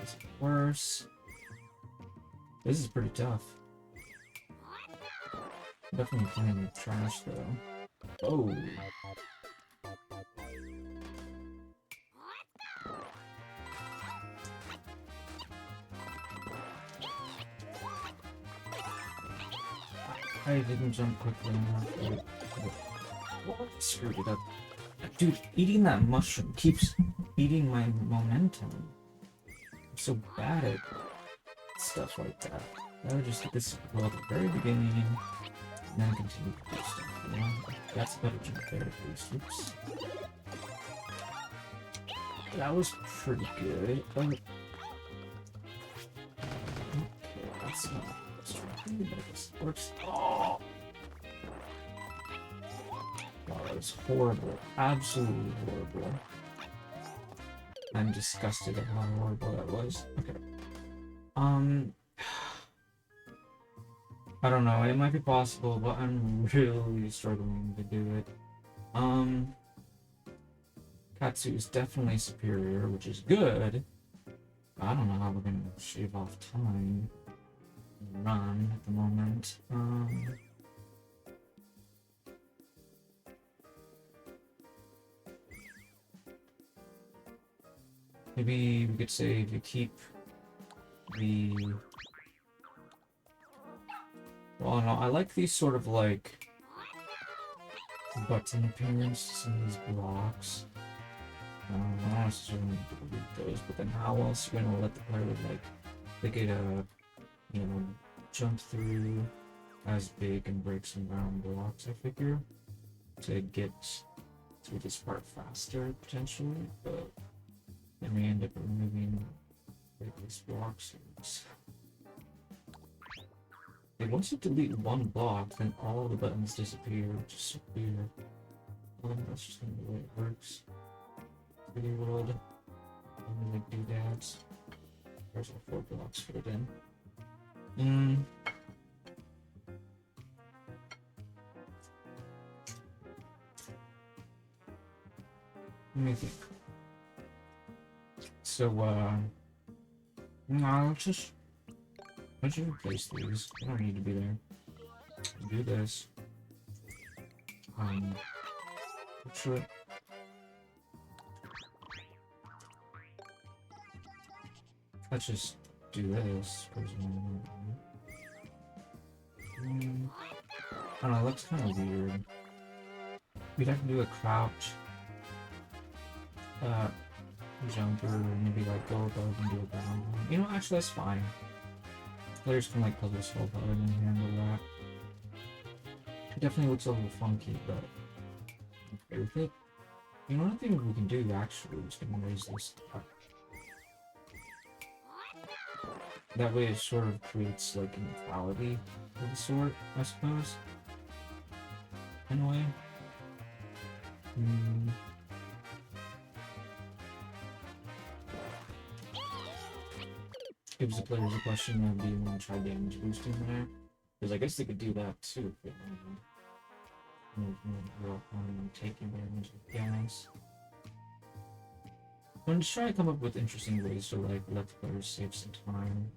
was worse. This is pretty tough. Definitely playing with trash though. Oh. I didn't jump quickly enough. Screwed it up. Dude, eating that mushroom keeps eating my momentum. I'm so bad at stuff like that. I would just get this well at the very beginning, and then continue to do stuff, you know? That's better jump there at least. Oops. That was pretty good. Okay, that's not frustrating, but this works. Oh! Wow, that was horrible. Absolutely horrible. I'm disgusted at how horrible that was. Okay. I don't know, it might be possible, but I'm really struggling to do it. Katsu is definitely superior, which is good. I don't know how we're gonna shave off time and run at the moment. Maybe we could say if you keep the... Well, no, I like these sort of like button appearance in these blocks. I don't necessarily delete those, but then how else are you gonna let the player like they get a jump through as big and break some round blocks? I figure to get through this part faster potentially, but then we end up removing these blocks. Once you delete one block, then all the buttons disappear, which is so weird. That's just the way it works. 3D world. Only like doodads. There's all 4 blocks filled in. Let me think. So, no, let's just replace these. I don't need to be there. Do this. Sure. Let's just do this. I don't know, looks kind of weird. We'd have to do a crouch. Jump or maybe like go above and do a ground one. You know, actually that's fine. Players can like puzzle solve that and handle that. It definitely looks a little funky, but I'm okay with it. You know, one thing we can do actually is gonna raise this up. That way it sort of creates like an equality of the sort, I suppose. In a way. Gives the players a question of do you want to try damage boosting there? Because I guess they could do that too if they wanted to taking damage with gas. I'm just trying to come up with interesting ways to like let the players save some time.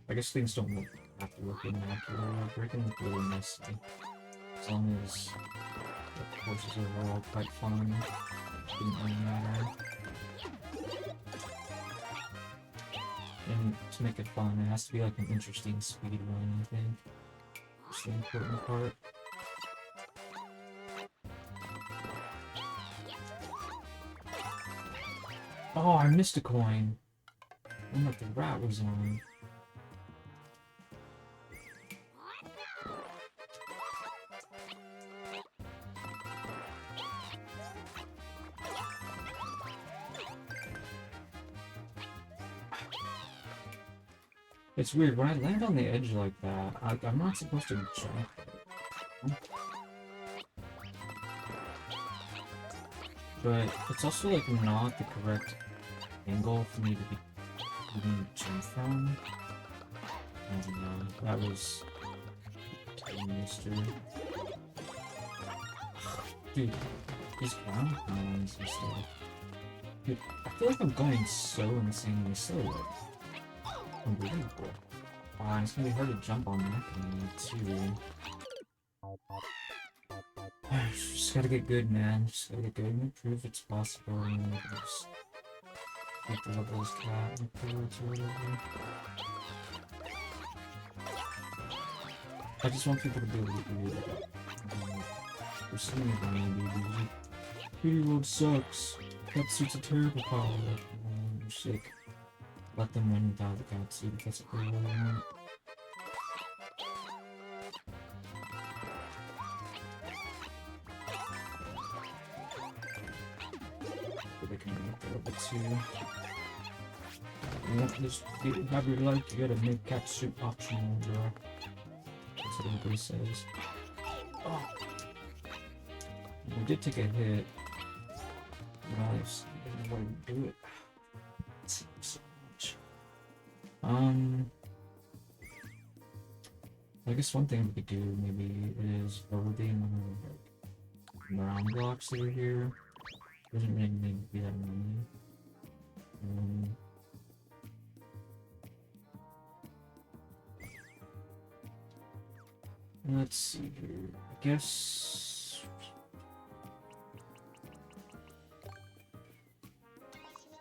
I guess things don't have to look immaculate, or it can look really messy. As long as the courses are all quite fun, it didn't really matter. And to make it fun, it has to be like an interesting speed run, I think. That's the important part. Oh, I missed a coin. One that the rat was on. It's weird, when I land on the edge like that, I'm not supposed to jump. But it's also like not the correct angle for me to be even jump from. And that was Mister. Dude, these ground pounds and stuff. Dude, I feel like I'm going so insanely slow. Unbelievable. Wow, it's gonna be hard to jump on that too. Just gotta get good, man. Just gotta get good and prove it's possible. And just get the levels cat or whatever. I just want people to be able to do it. For some reason, Pretty World sucks. That suit's a terrible power. Just like, let them win without the cat suit. That's what they really want. They can make it level 2. You want this to have your life, you gotta make cat suit optional, bro. That's what everybody says. Oh. We did take a hit. Nice. I don't know why we do it. So much. I guess one thing we could do maybe is lower the amount of like ground blocks that are here. Doesn't really need to be that many. Let's see here. I guess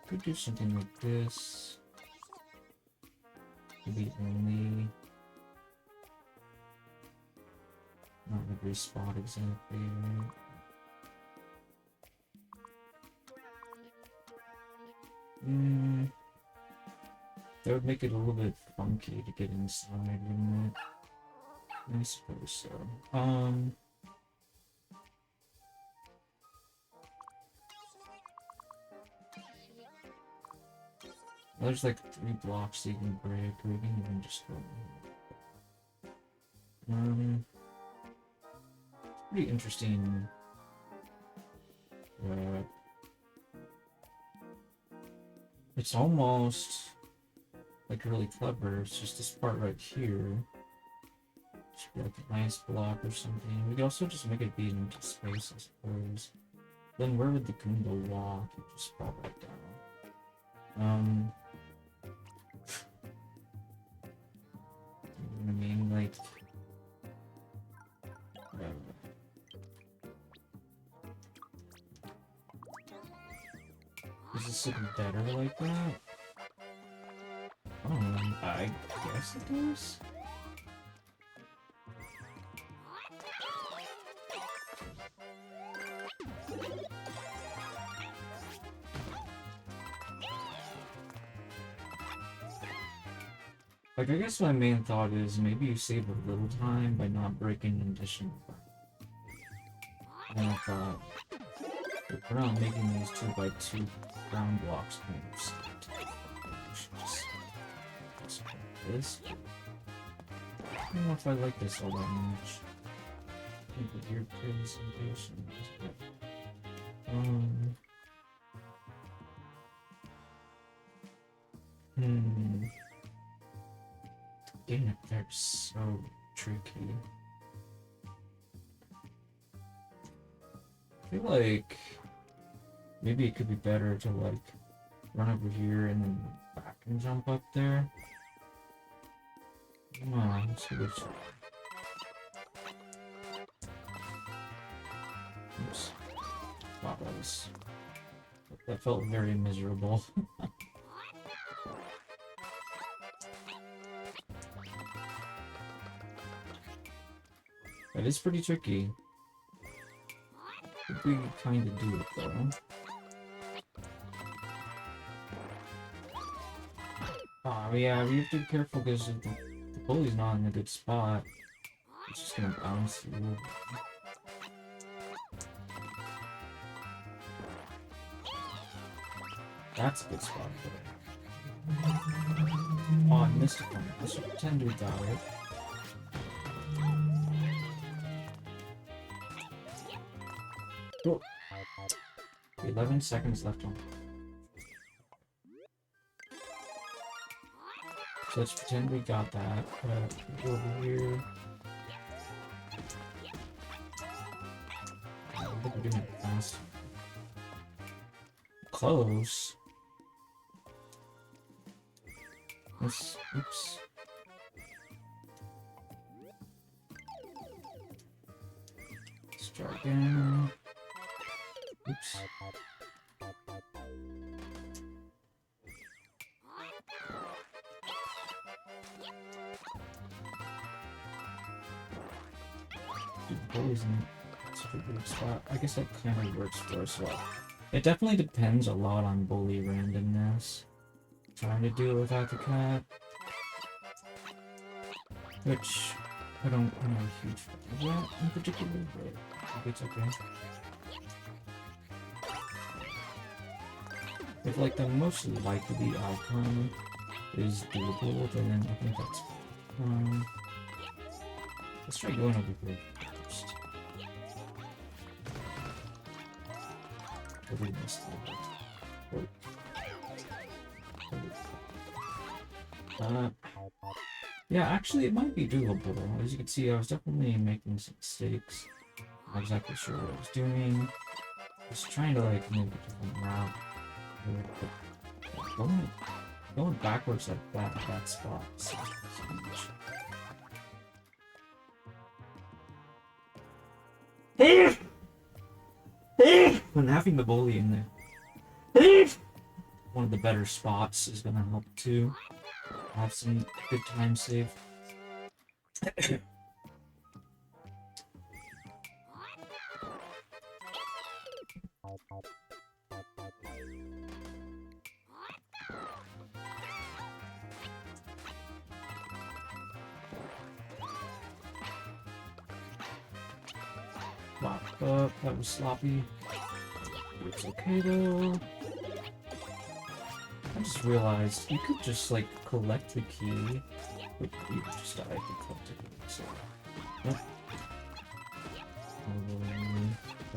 could do something like this. Maybe only not every spot exactly, right? That would make it a little bit funky to get inside, wouldn't it? I suppose so. There's like 3 blocks that you can break, or you can even just go. Pretty interesting. It's almost like really clever. It's just this part right here. Should be like a nice block or something. We could also just make it be an empty space, I suppose. Then where would the Goomba walk? You just fall right down. You know what I mean? Like, is this looking better like that? I guess it does. Like, I guess my main thought is maybe you save a little time by not breaking an additional. And I thought, if we're not making these 2x2 ground blocks, kind of should just this. I don't know if I like this all that much. I think with your presentation is good. Getting up there is so tricky. I feel like maybe it could be better to like run over here and then back and jump up there. Come on, let's see which. Oops. Wow, that felt very miserable. That is pretty tricky. I think we kind of do it though. Oh yeah, we have to be careful because the bully's not in a good spot. It's just gonna bounce you. That's a good spot for it. Oh, I missed a point. Let's pretend we got it. Cool. 11 seconds left on. So let's pretend we got that. Go over here. I think we're doing it fast. Close. Let's, oops. Let's try again. Oops. Dude, poison. It's a weird spot. I guess that kind of works for us well. It definitely depends a lot on bully randomness. Trying to do it without the cat. Which I don't know a huge fan of that in particular, but I think it's okay. If like the most likely outcome is doable, then I think that's fine. Let's try going over here first. Totally missed it. Yeah, actually it might be doable. As you can see, I was definitely making some mistakes. Not exactly sure what I was doing. I was trying to like move a different route. Going backwards like that at that spot seems huge. And having the bully in there, one of the better spots, is gonna help too. Have some good time save. Wow, that was sloppy. It's okay though. I just realized you could just like collect the key, but you just died and collect it. So, yep.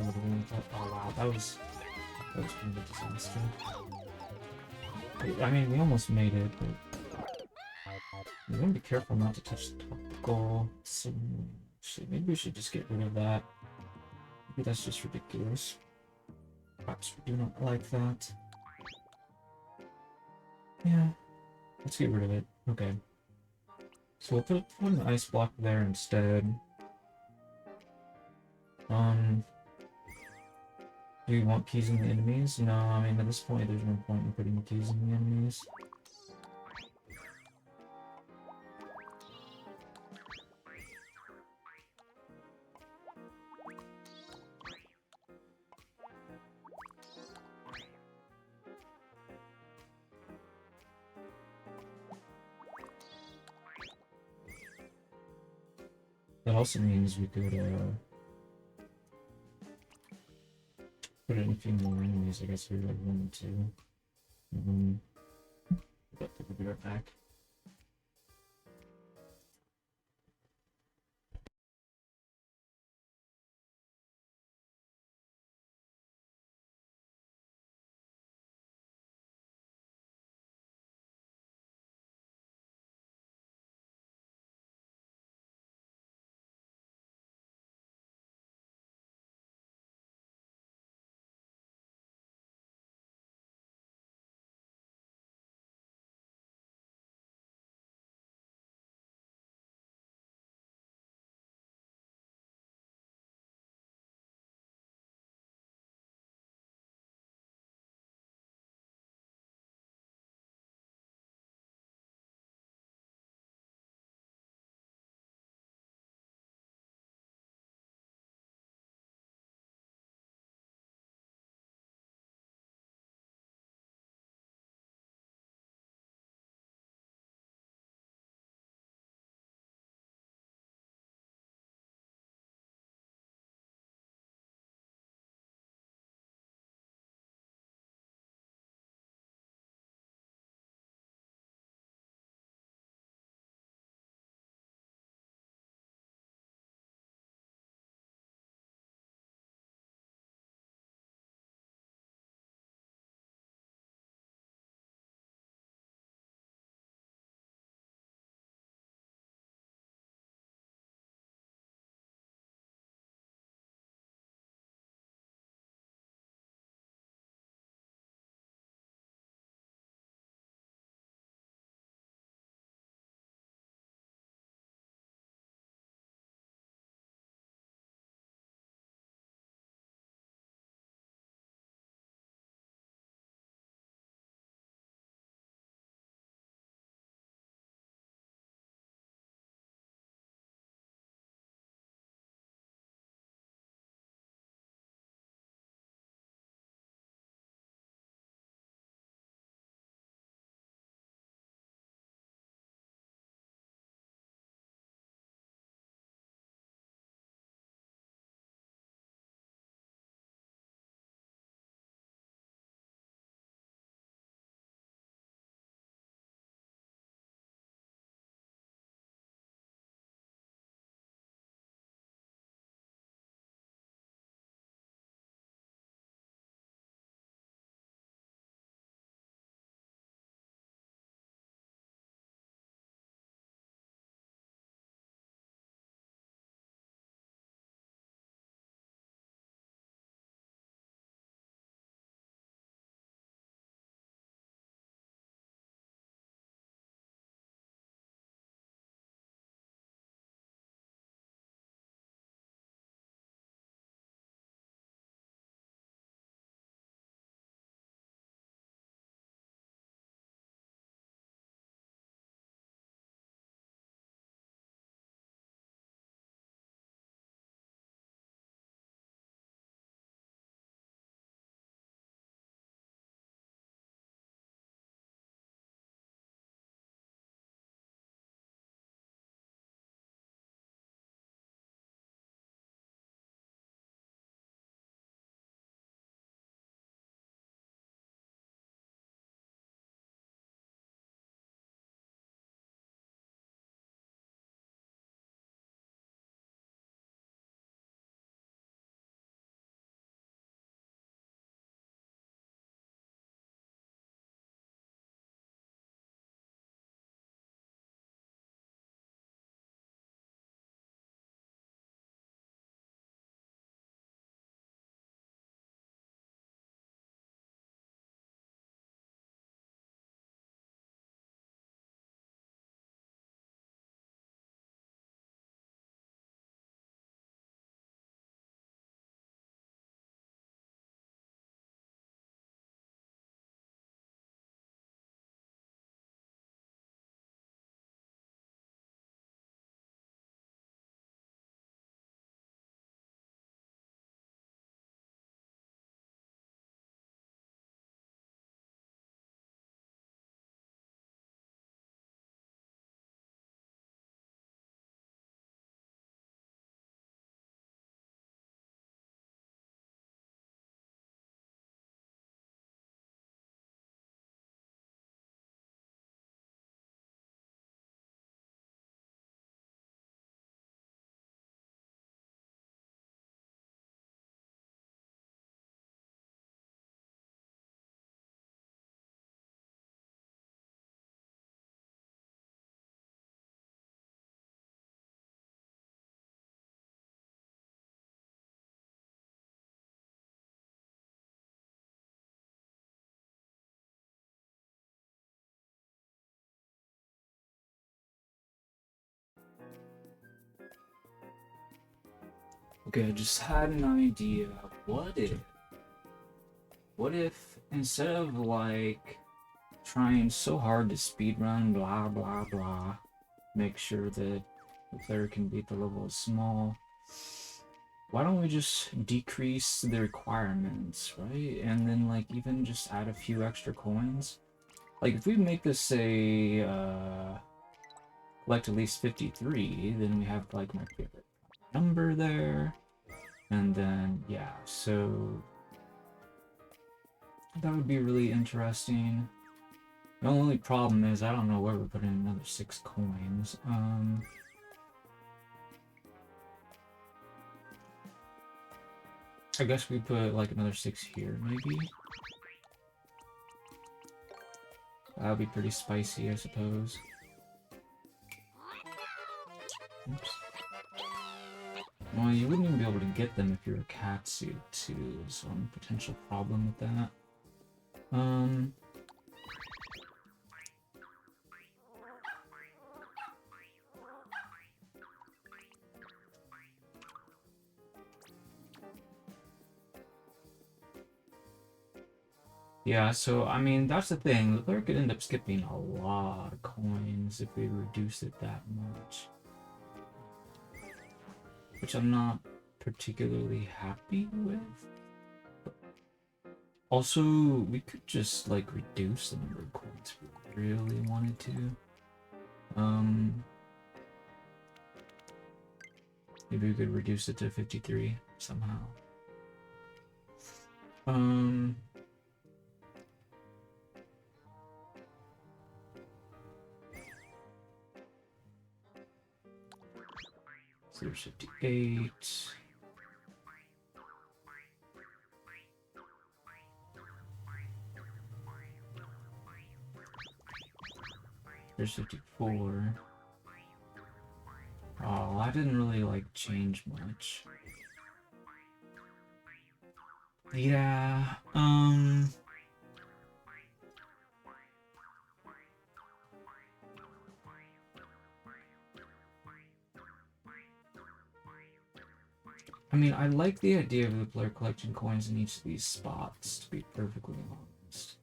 Oh wow, that was kind of a disaster. I mean, we almost made it, but we want to be careful not to touch the topical. So, maybe we should just get rid of that. Maybe that's just ridiculous. Perhaps we do not like that. Yeah, let's get rid of it. Okay. So we'll put an ice block there instead. Do you want keys in the enemies? No, I mean at this point there's no point in putting keys in the enemies. That also means we could put in a few more enemies. I guess we would want to. But we'll be right back. Okay, I just had an idea. What if instead of like trying so hard to speedrun blah blah blah, make sure that the player can beat the level of small, why don't we just decrease the requirements, right? And then like even just add a few extra coins. Like if we make this say collect at least 53, then we have like my favorite number there. And then yeah, so that would be really interesting. The only problem is I don't know where we're putting another 6 coins. I guess we put like another 6 here, maybe. That would be pretty spicy, I suppose. Oops. Well, you wouldn't even be able to get them if you're a catsuit too, so a potential problem with that. Yeah, so I mean that's the thing. The player could end up skipping a lot of coins if we reduce it that much, which I'm not particularly happy with. Also, we could just like reduce the number of coins if we really wanted to. Maybe we could reduce it to 53 somehow. 58. There's 54. Oh, I didn't really like change much. Yeah, I mean, I like the idea of the player collecting coins in each of these spots, to be perfectly honest.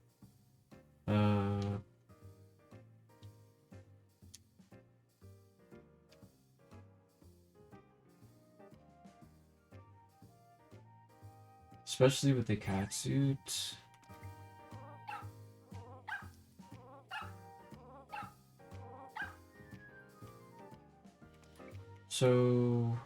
Especially with the catsuit. So,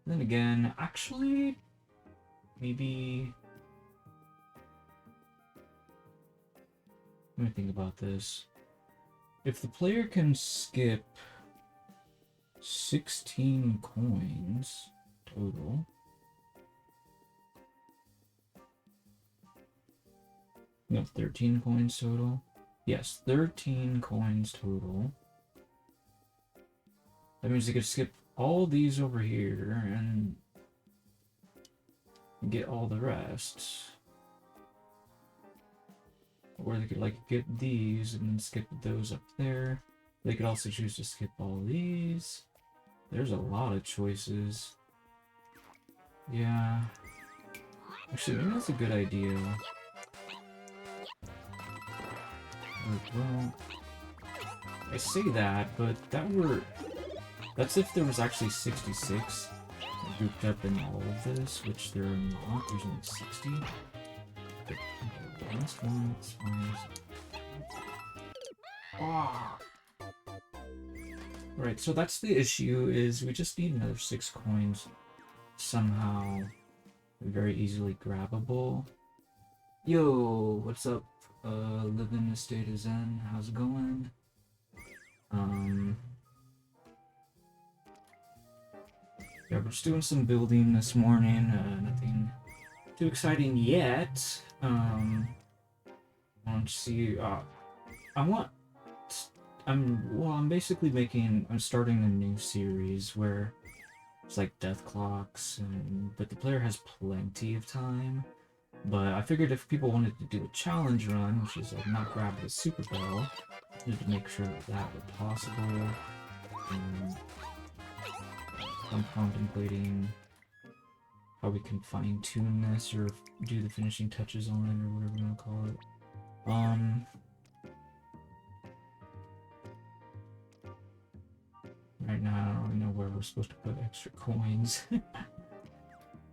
Then again, actually, maybe... Let me think about this. If the player can skip 16 coins total... No, 13 coins total. Yes, 13 coins total. That means they could skip all these over here and get all the rest. Or they could like get these and then skip those up there. They could also choose to skip all these. There's a lot of choices. Yeah. Actually, maybe that's a good idea. Well, I say that, but that's if there was actually 66 grouped up in all of this, which there are not. There's only 60. But, okay, that's fine, that's fine. Ah! Right, so that's the issue, is we just need another 6 coins somehow very easily grabbable. Yo, what's up? Living in a state of zen, how's it going? Yeah, we're just doing some building this morning, nothing too exciting yet. I want to see, I'm basically I'm starting a new series where it's like death clocks, but the player has plenty of time. But I figured if people wanted to do a challenge run, which is like not grab the Super Bell, I needed to make sure that that was possible. I'm contemplating how we can fine-tune this or do the finishing touches on it or whatever you want to call it. Right now I don't really know where we're supposed to put extra coins.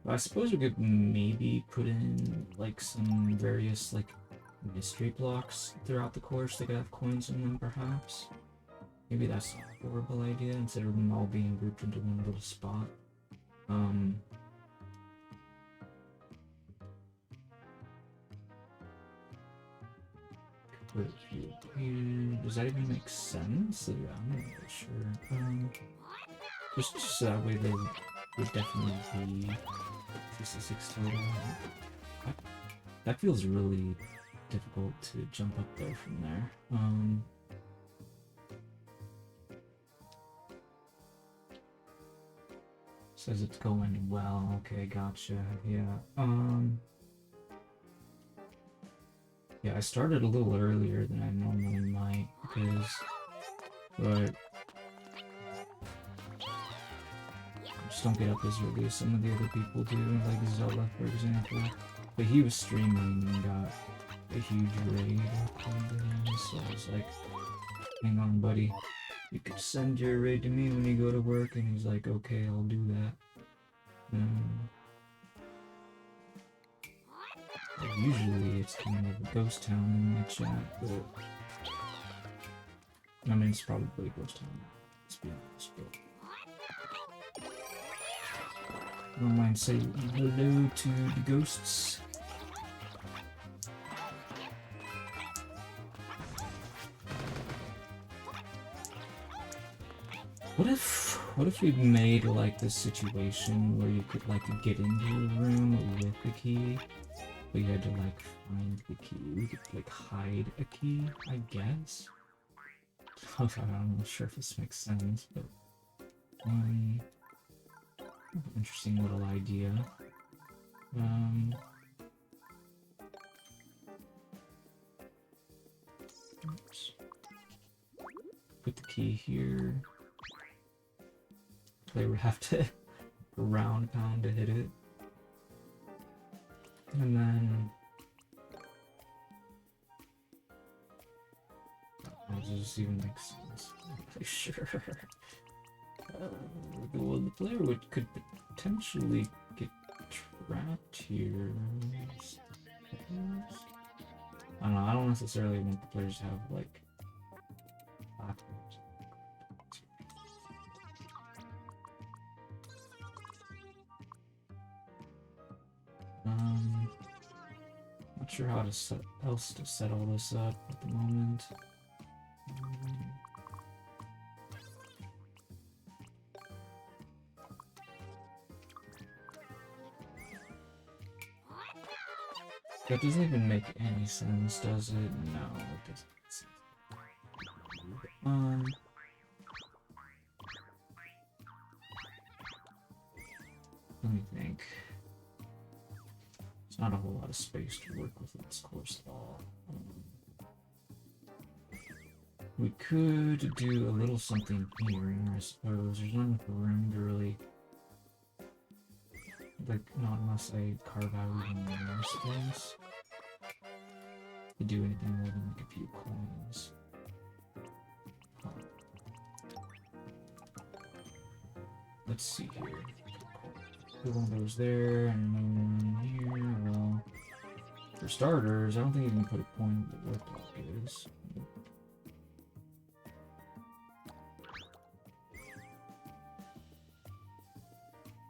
I suppose we could maybe put in like some various like mystery blocks throughout the course that could have coins in them, perhaps. Maybe that's not a horrible idea instead of them all being grouped into one little spot. Put a few here. Does that even make sense? Yeah, I'm not really sure. Just so that way they would definitely be 66 total. That feels really difficult to jump up there from there. Says it's going well. Okay, gotcha. Yeah. Yeah, I started a little earlier than I normally might because, but I just don't get up as early as some of the other people do, like Zella, for example. But he was streaming and got a huge raid according to him, so I was like, hang on, buddy. You could send your raid to me when you go to work, and he's like, okay, I'll do that. Usually it's kind of a ghost town in my chat, but I mean, it's probably a ghost town, let's be honest, but I don't mind saying hello to the ghosts. What if we made like this situation where you could like get into a room with a key, but you had to like find the key? We could like hide a key, I guess. I'm not sure if this makes sense, but interesting little idea. Oops. Put the key here. Player would have to ground pound to hit it. And then does this even make sense? I'm not really sure. Well, the player could potentially get trapped here. I don't know, I don't necessarily want the players to have like platforms. Not sure how to set all this up at the moment. That doesn't even make any sense, does it? No, it doesn't. Let me think. There's not a whole lot of space to work with in this course at all. We could do a little something here, I suppose. There's not enough room to really... Like, not unless I carve out even more space to do anything more than like a few coins. Let's see here. Put one of those there, and one here. Well, for starters, I don't think you can put a point where the block is.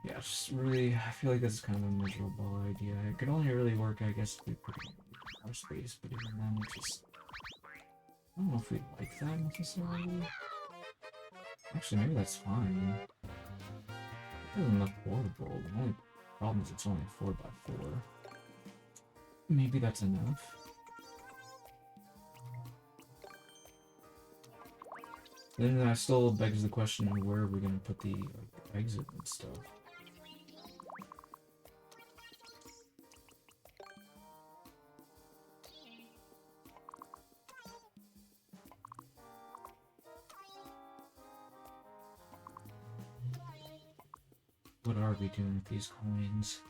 Yeah, it's just really, I feel like this is kind of a miserable idea. It could only really work, I guess, if we put more space, but even then, it's just... I don't know if we like that necessarily. Actually, maybe that's fine. It doesn't look horrible. The only problem is it's only 4x4. Maybe that's enough. Then that still begs the question of where are we going to put the exit and stuff. are we doing with these coins?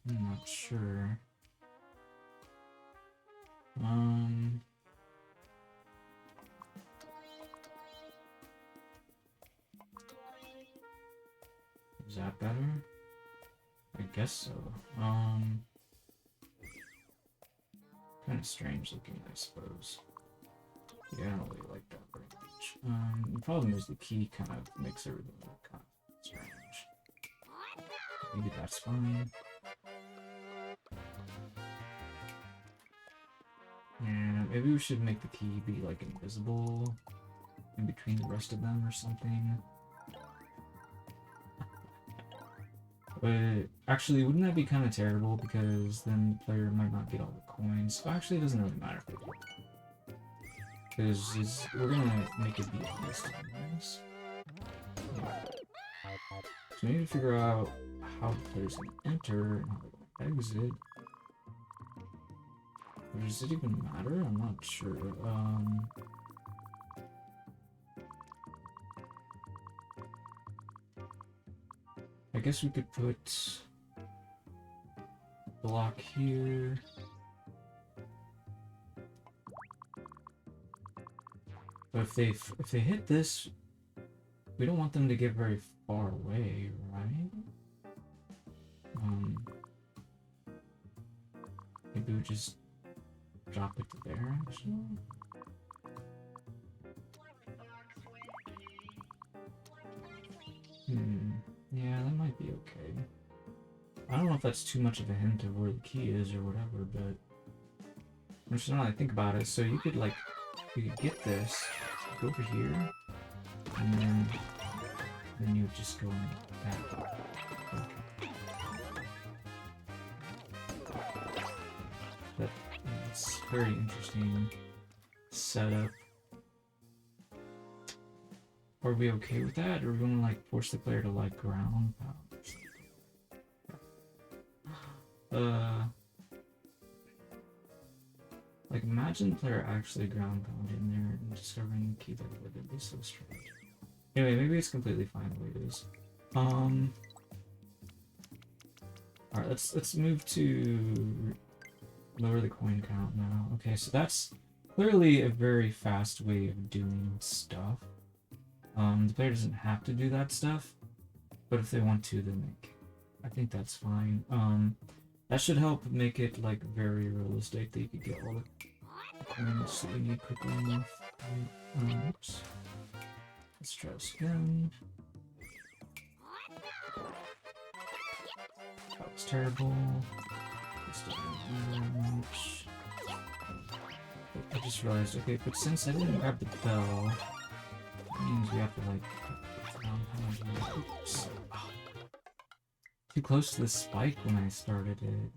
I'm not sure. Is that better? I guess so. Kind of strange looking, I suppose. Yeah, I don't really like that very much. The problem is the key kind of makes everything look kind of strange. Maybe that's fine. Yeah, maybe we should make the key be like invisible in between the rest of them or something. But actually, wouldn't that be kind of terrible? Because then the player might not get all the coins. Oh, actually, it doesn't really matter if they do. Because we're gonna make it be listed anyways. Yeah. So we need to figure out how the players can enter and how they can exit. Or does it even matter? I'm not sure. I guess we could put a block here. But if they hit this, we don't want them to get very far away, right? Maybe we just drop it to there, actually. Yeah, that might be okay. I don't know if that's too much of a hint of where the key is or whatever, but I'm just now I think about it. So you could get this, go over here, and then you would just go in that. Okay. That's very interesting setup. Are we okay with that, or are we gonna like force the player to like ground pound or something? Like imagine the player actually ground pound in there and discovering the key that would be so strange. Anyway, maybe it's completely fine the way it is. Alright, let's move to lower the coin count now. Okay, so that's clearly a very fast way of doing stuff. The player doesn't have to do that stuff, but if they want to, then I think that's fine. That should help make it like very realistic that you could get all the coins that you need quickly enough. Oops. Let's try this again. That was terrible. This didn't do very much. I just realized, okay, but since I didn't grab the bell, that means we have to like oops. Oh. Too close to the spike when I started it.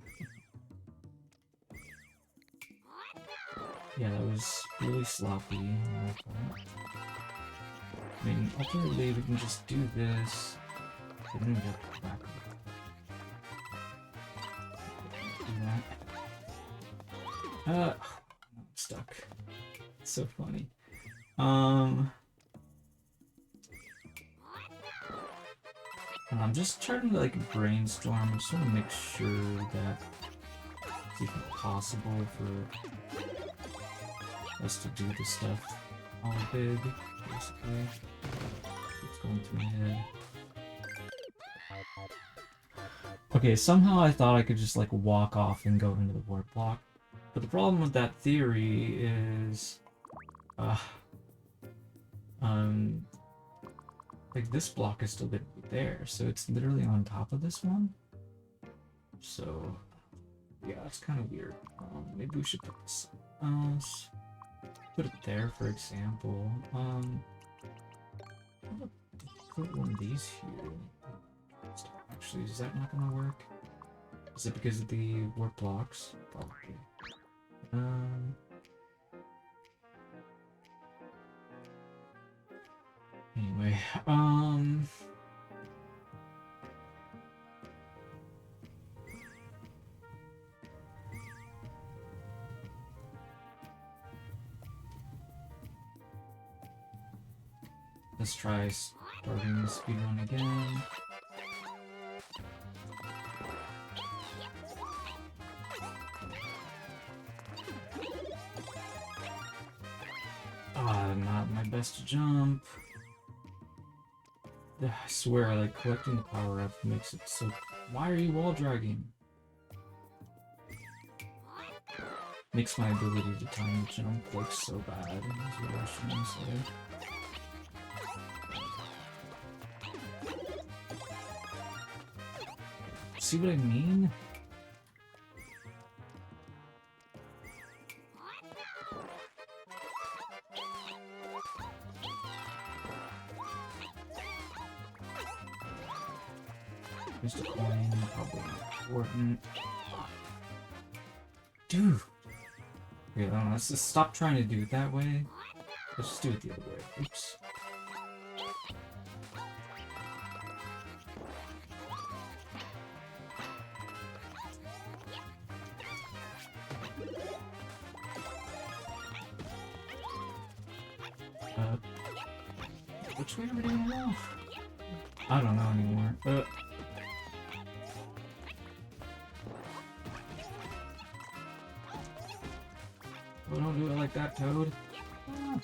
Yeah, that was really sloppy. I mean, alternatively, we can just do this, but then we have to go back. Do that. I'm stuck. It's so funny. I'm just trying to like brainstorm. I just want to make sure that it's even possible for us to do this stuff all big, basically. It's going through my head. Okay, somehow I thought I could just like walk off and go into the warp block. But the problem with that theory is like this block is still gonna be there, so it's literally on top of this one. So yeah, it's kind of weird. Maybe we should put this put it there, for example. Put one of these here. Actually, is that not gonna work? Is it because of the warp blocks? Probably. Anyway, let's try starting the speedrun again. best to jump. I swear, like, collecting the power up makes it so... Why are you wall dragging? Makes my ability to time jump, like, so bad, is what I was trying to say. See what I mean? Mr. Coin, probably important. Dude! Okay, let's just stop trying to do it that way. Let's just do it the other way. Oops. Which way are we doing now? I don't know anymore. Oh, don't do it like that, Toad. Ah.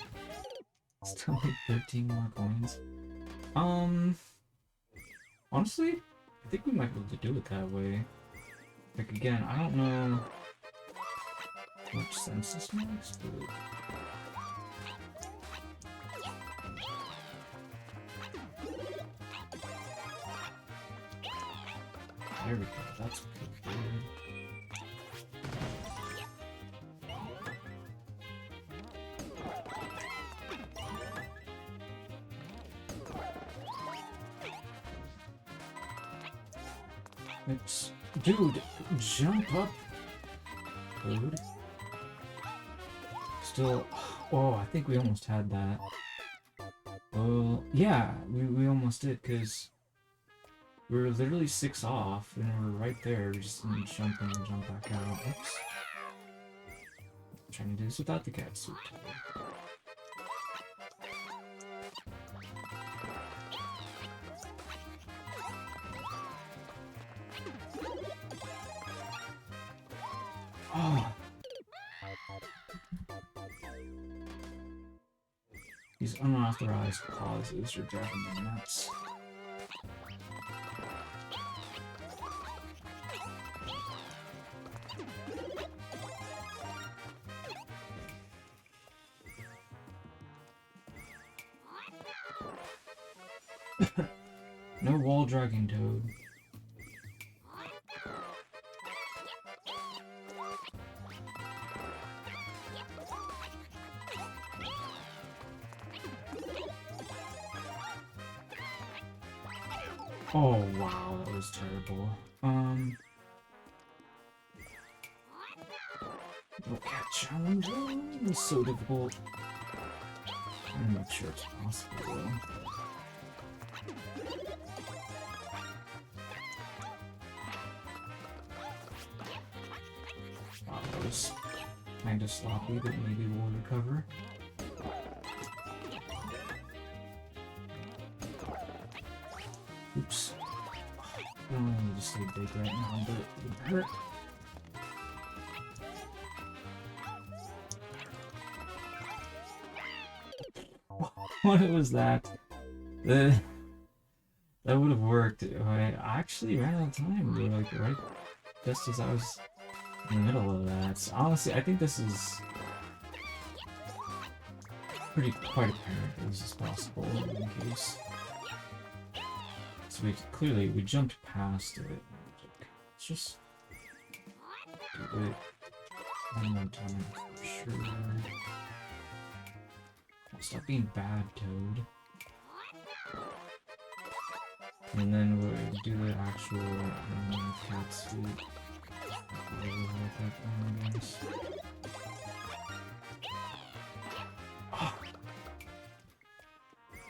Still like 13 more coins. Honestly, I think we might be able to do it that way. Like, again, I don't know how much sense this makes, but... There we go, that's pretty good. It's... Dude, jump up! Dude. Still... Oh, I think we almost had that. Well, yeah, we almost did, because... We were literally 6 off, and we were right there, just jump in and jump back out. Oops. I'm trying to do this without the cat suit. Oh! These unauthorized pauses are driving me nuts. No wall dragging, Toad. Oh wow, that was terrible. No cat challenge. It's so difficult. I'm not sure it's possible though. Wow, that was kinda sloppy, but maybe we'll recover. Oops. I don't really need to stay big right now, but it would hurt. What was that? That would have worked. I actually ran out of time, though, like right just as I was in the middle of that. So honestly, I think this is quite apparent that this is possible in case. So we jumped past it. Let's just do it one more time for sure. Stop being bad, Toad. And then we'll do the actual cat suit. Oh.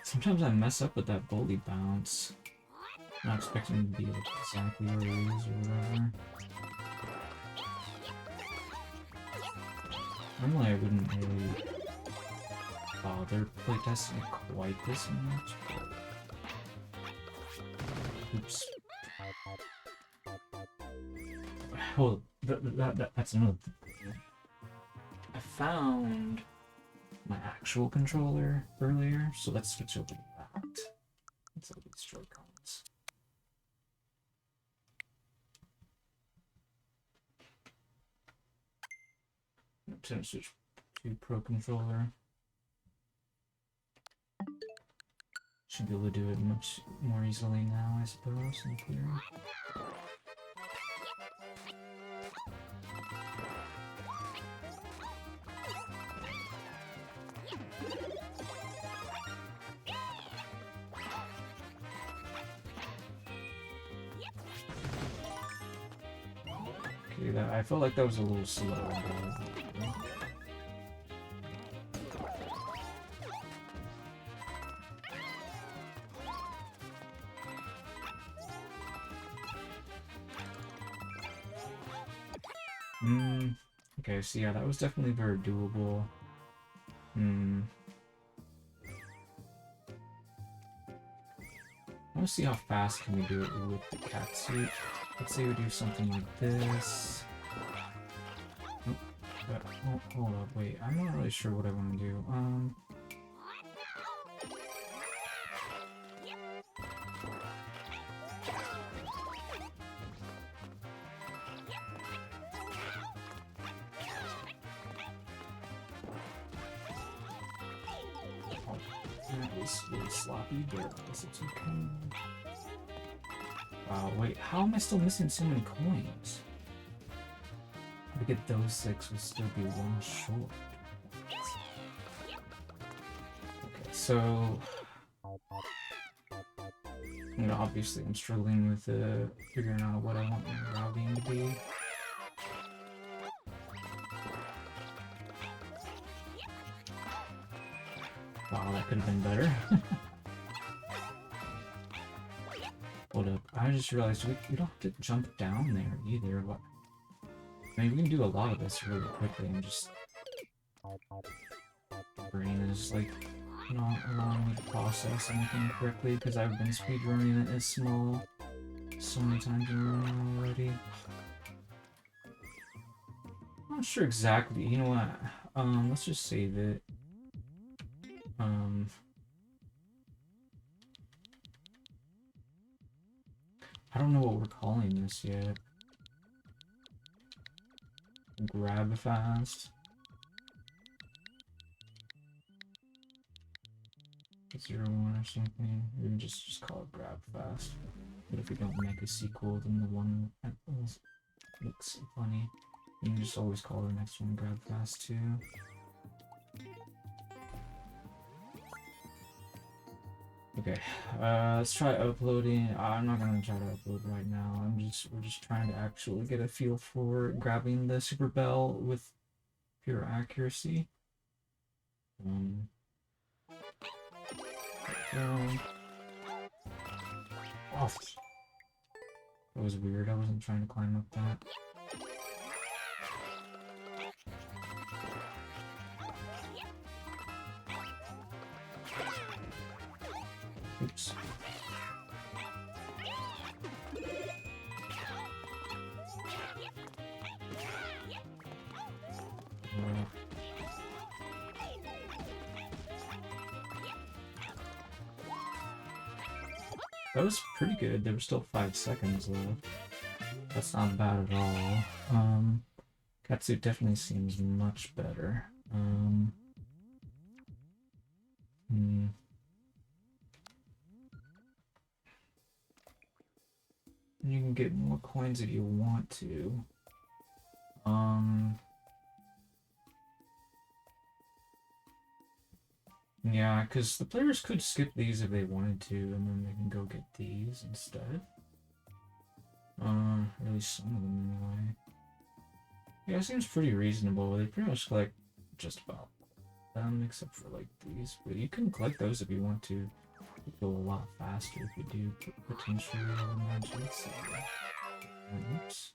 Sometimes I mess up with that bully bounce. Not expecting him to be like exactly where he is or whatever. Normally I wouldn't really bother playtesting it quite this much, but... Oops. Oh, that's another thing. I found my actual controller earlier, so let's switch over to that. Let's look at these Joy-Cons. I'm going to switch to Pro Controller. Should be able to do it much more easily now, I suppose, in theory. Okay, that I felt like that was a little slow. Okay, so yeah, that was definitely very doable. I want to see how fast can we do it with the cat suit. Let's say we do something like this. Oh, hold up, wait. I'm not really sure what I want to do. That was really sloppy, but I guess it's okay. Wow, wait, how am I still missing so many coins? To get those 6 would still be 1 short. Okay, so... You know, obviously I'm struggling with figuring out what I want my routing to be. Wow, that could have been better. Hold up, I just realized we don't have to jump down there either. What? I mean, we can do a lot of this really quickly and just... brain is like not allowing me to process anything correctly because I've been speedrunning it as small so many times in a row already. I'm not sure exactly. You know what? Let's just save it. I don't know what we're calling this yet. Grab fast. 01 or something. We can just call it grab fast. But if we don't make a sequel, then the one that looks funny. You can just always call the next one grab fast too. Okay, let's try uploading. I'm not gonna try to upload right now. We're just trying to actually get a feel for grabbing the Super Bell with pure accuracy. Oh, that was weird. I wasn't trying to climb up that. Oops. That was pretty good. There were still 5 seconds left. That's not bad at all. Catsuit definitely seems much better. You can get more coins if you want to. Yeah, because the players could skip these if they wanted to, and then they can go get these instead. At least some of them anyway. Yeah, it seems pretty reasonable. They pretty much collect just about them, except for like these. But you can collect those if you want to. Go a lot faster if you do potentially, I would imagine. So, oops.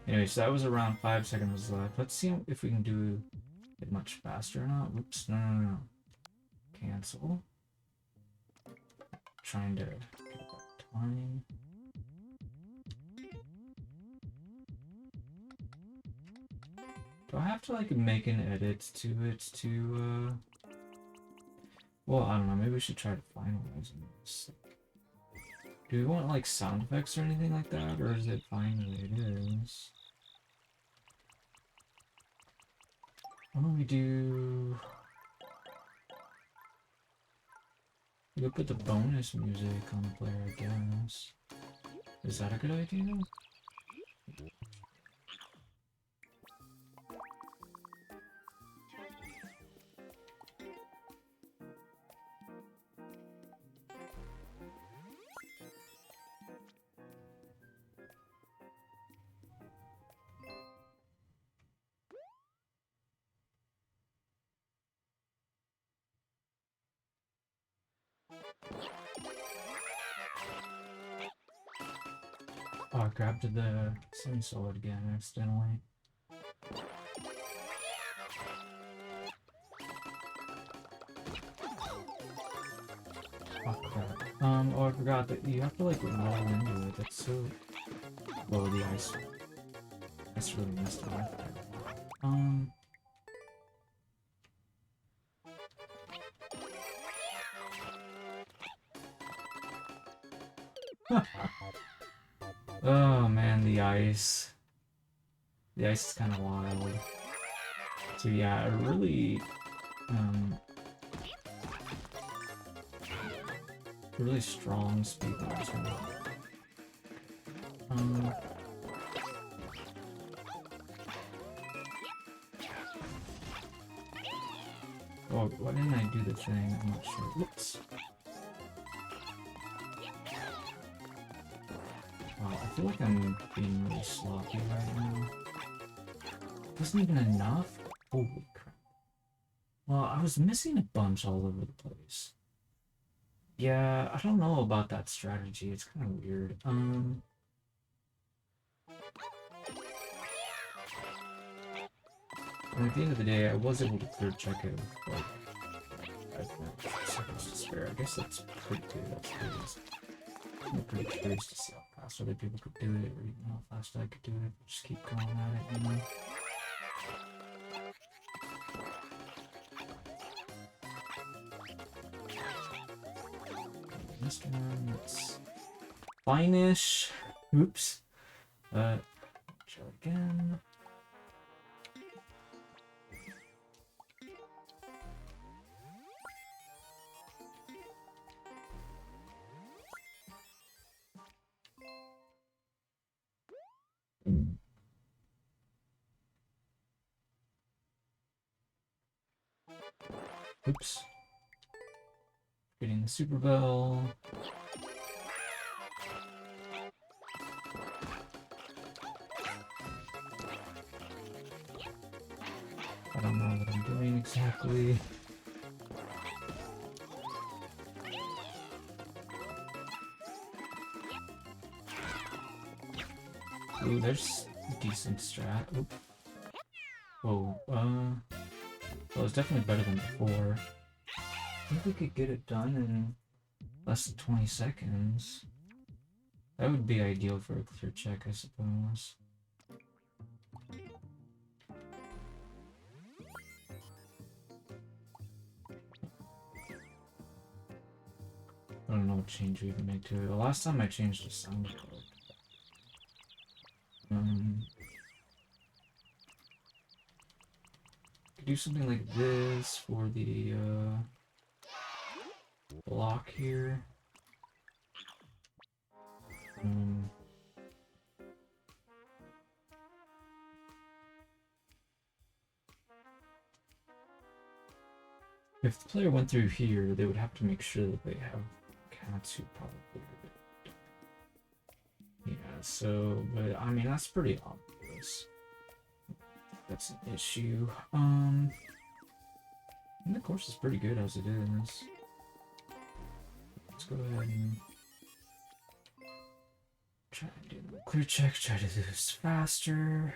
Anyways, that was around 5 seconds left. Let's see if we can do it much faster or not. Whoops, no. Cancel. Trying to get that time. Do I have to like make an edit to it to well, I don't know, maybe we should try to finalize this. Do we want like sound effects or anything like that, or is it fine the way it is? Why don't we do... We could put the bonus music on the player, I guess. Is that a good idea? Oh, I grabbed the semi-solid again accidentally. Oh crap. Oh, I forgot that you have to like roll into it. That's so... Whoa, the ice. That's really messed up. Oh man, the ice. The ice is kind of wild. So yeah, a really strong speed monster. Oh, why didn't I do the thing? I'm not sure. Whoops. Wow, I feel like I'm being really sloppy right now. Wasn't even enough? Holy crap. Well, I was missing a bunch all over the place. Yeah, I don't know about that strategy. It's kind of weird. And at the end of the day, I was able to third check it with, like, 5 seconds to spare. I guess that's pretty good. That's good. I'm pretty curious to see how fast other people could do it, or even how fast I could do it. Just keep going at it, you know? This one, it's fine-ish. Oops. Try again. Oops. Getting the Super Bell. I don't know what I'm doing exactly. Ooh, there's a decent strat. Oop. Whoa, well, it's definitely better than before. I think we could get it done in less than 20 seconds. That would be ideal for a clear check, I suppose. I don't know what change we can make to it. The last time I changed the sound effect. Could do something like this for the block here. If the player went through here, they would have to make sure that they have Katsu probably. Yeah, so, but I mean, that's pretty obvious. That's an issue. And the course is pretty good as it is. Let's go ahead and try to do the clear check, try to do this faster.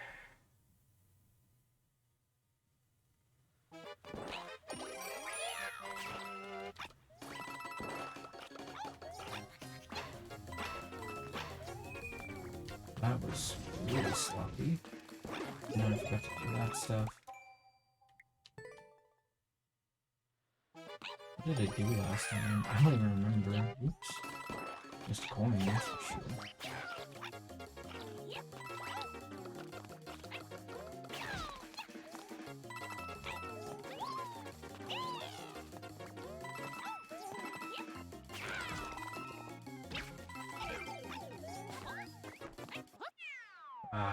That was really sloppy. No, I forgot to do that stuff. What did I do last time? I don't even remember. Oops. Just coins, for sure.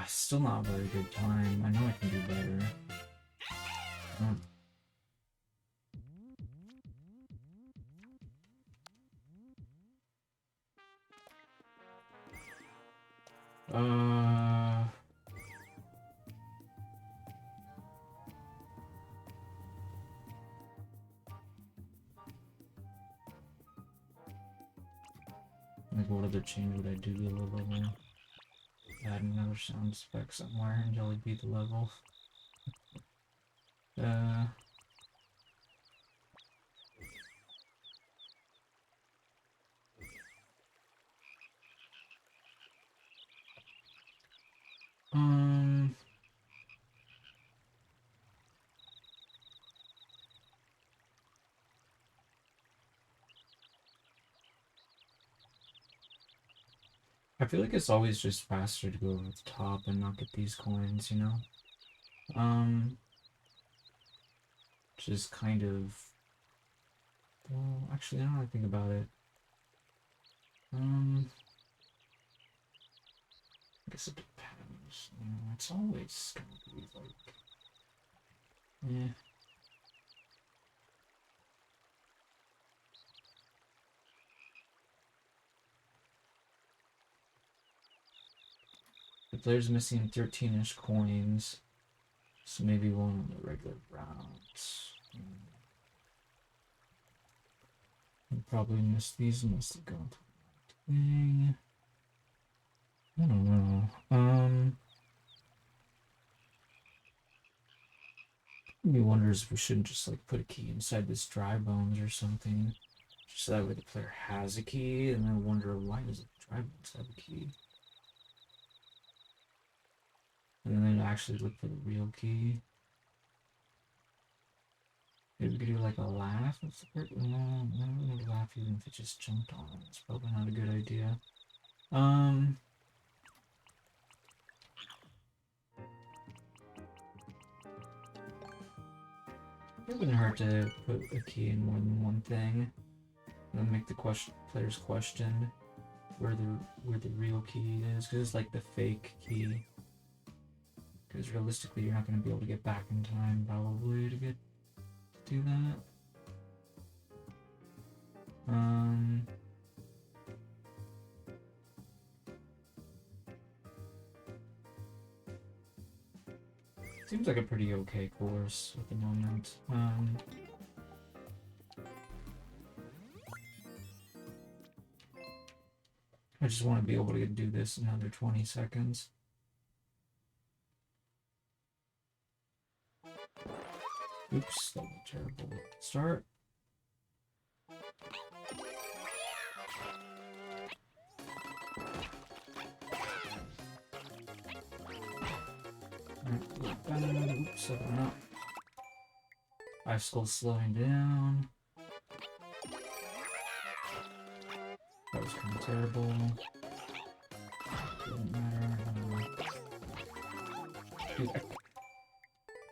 Still not a very good time. I know I can do better. Like, what other change would I do to the level? Add another sound spec somewhere and Jelly beat the level. I feel like it's always just faster to go over the top and not get these coins, you know? Which is kind of... Well, actually, now that I think about it, I guess it depends. You know, it's always gonna be like... Yeah. The player's missing 13-ish coins, so maybe one on the regular routes. I'll probably miss these unless they go into the thing. I don't know. Me wonders if we shouldn't just like put a key inside this dry bones or something, just so that way the player has a key, and I wonder why does the dry bones have a key? And then actually look for the real key. Maybe we could do like a laugh. What's the part? No, I don't want to laugh even if it just jumped on it. It's probably not a good idea. It wouldn't hurt to put a key in more than one thing, and then make the players question where the real key is, because it's like the fake key. Because realistically, you're not going to be able to get back in time probably to do that. Seems like a pretty okay course at the moment. I just want to be able to do this in under 20 seconds. Oops, that was a terrible start. Oops, up. Ice Skull's slowing down. That was kind of terrible. Doesn't matter. Dude,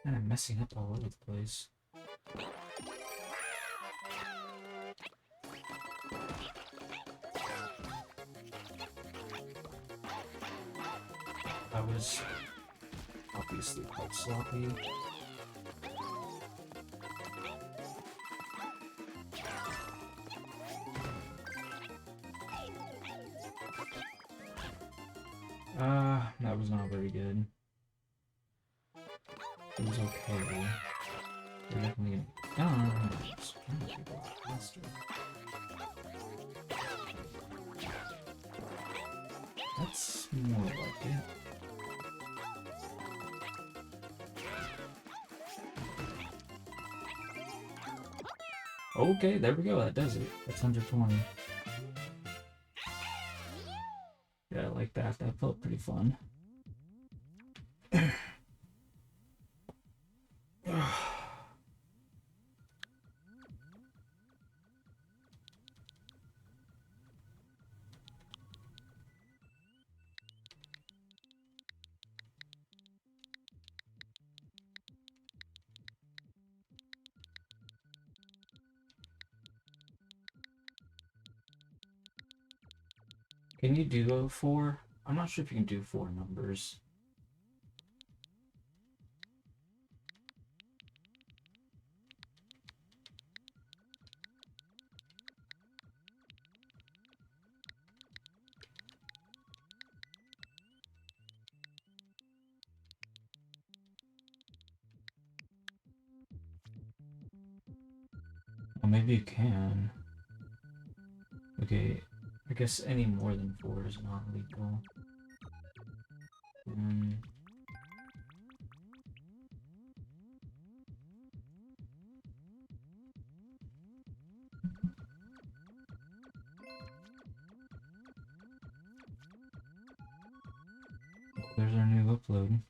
I'm messing up all over the place. That was obviously quite sloppy. That was not very good. It was okay. They're definitely gonna it's trying to be a lot faster. That's more like it. Okay, there we go. That does it. That's 120. Yeah, I like that. That felt pretty fun. Can you do a 4? I'm not sure if you can do 4 numbers. Well, maybe you can. Okay, I guess any more than 4 is not legal. Um, there's our new upload.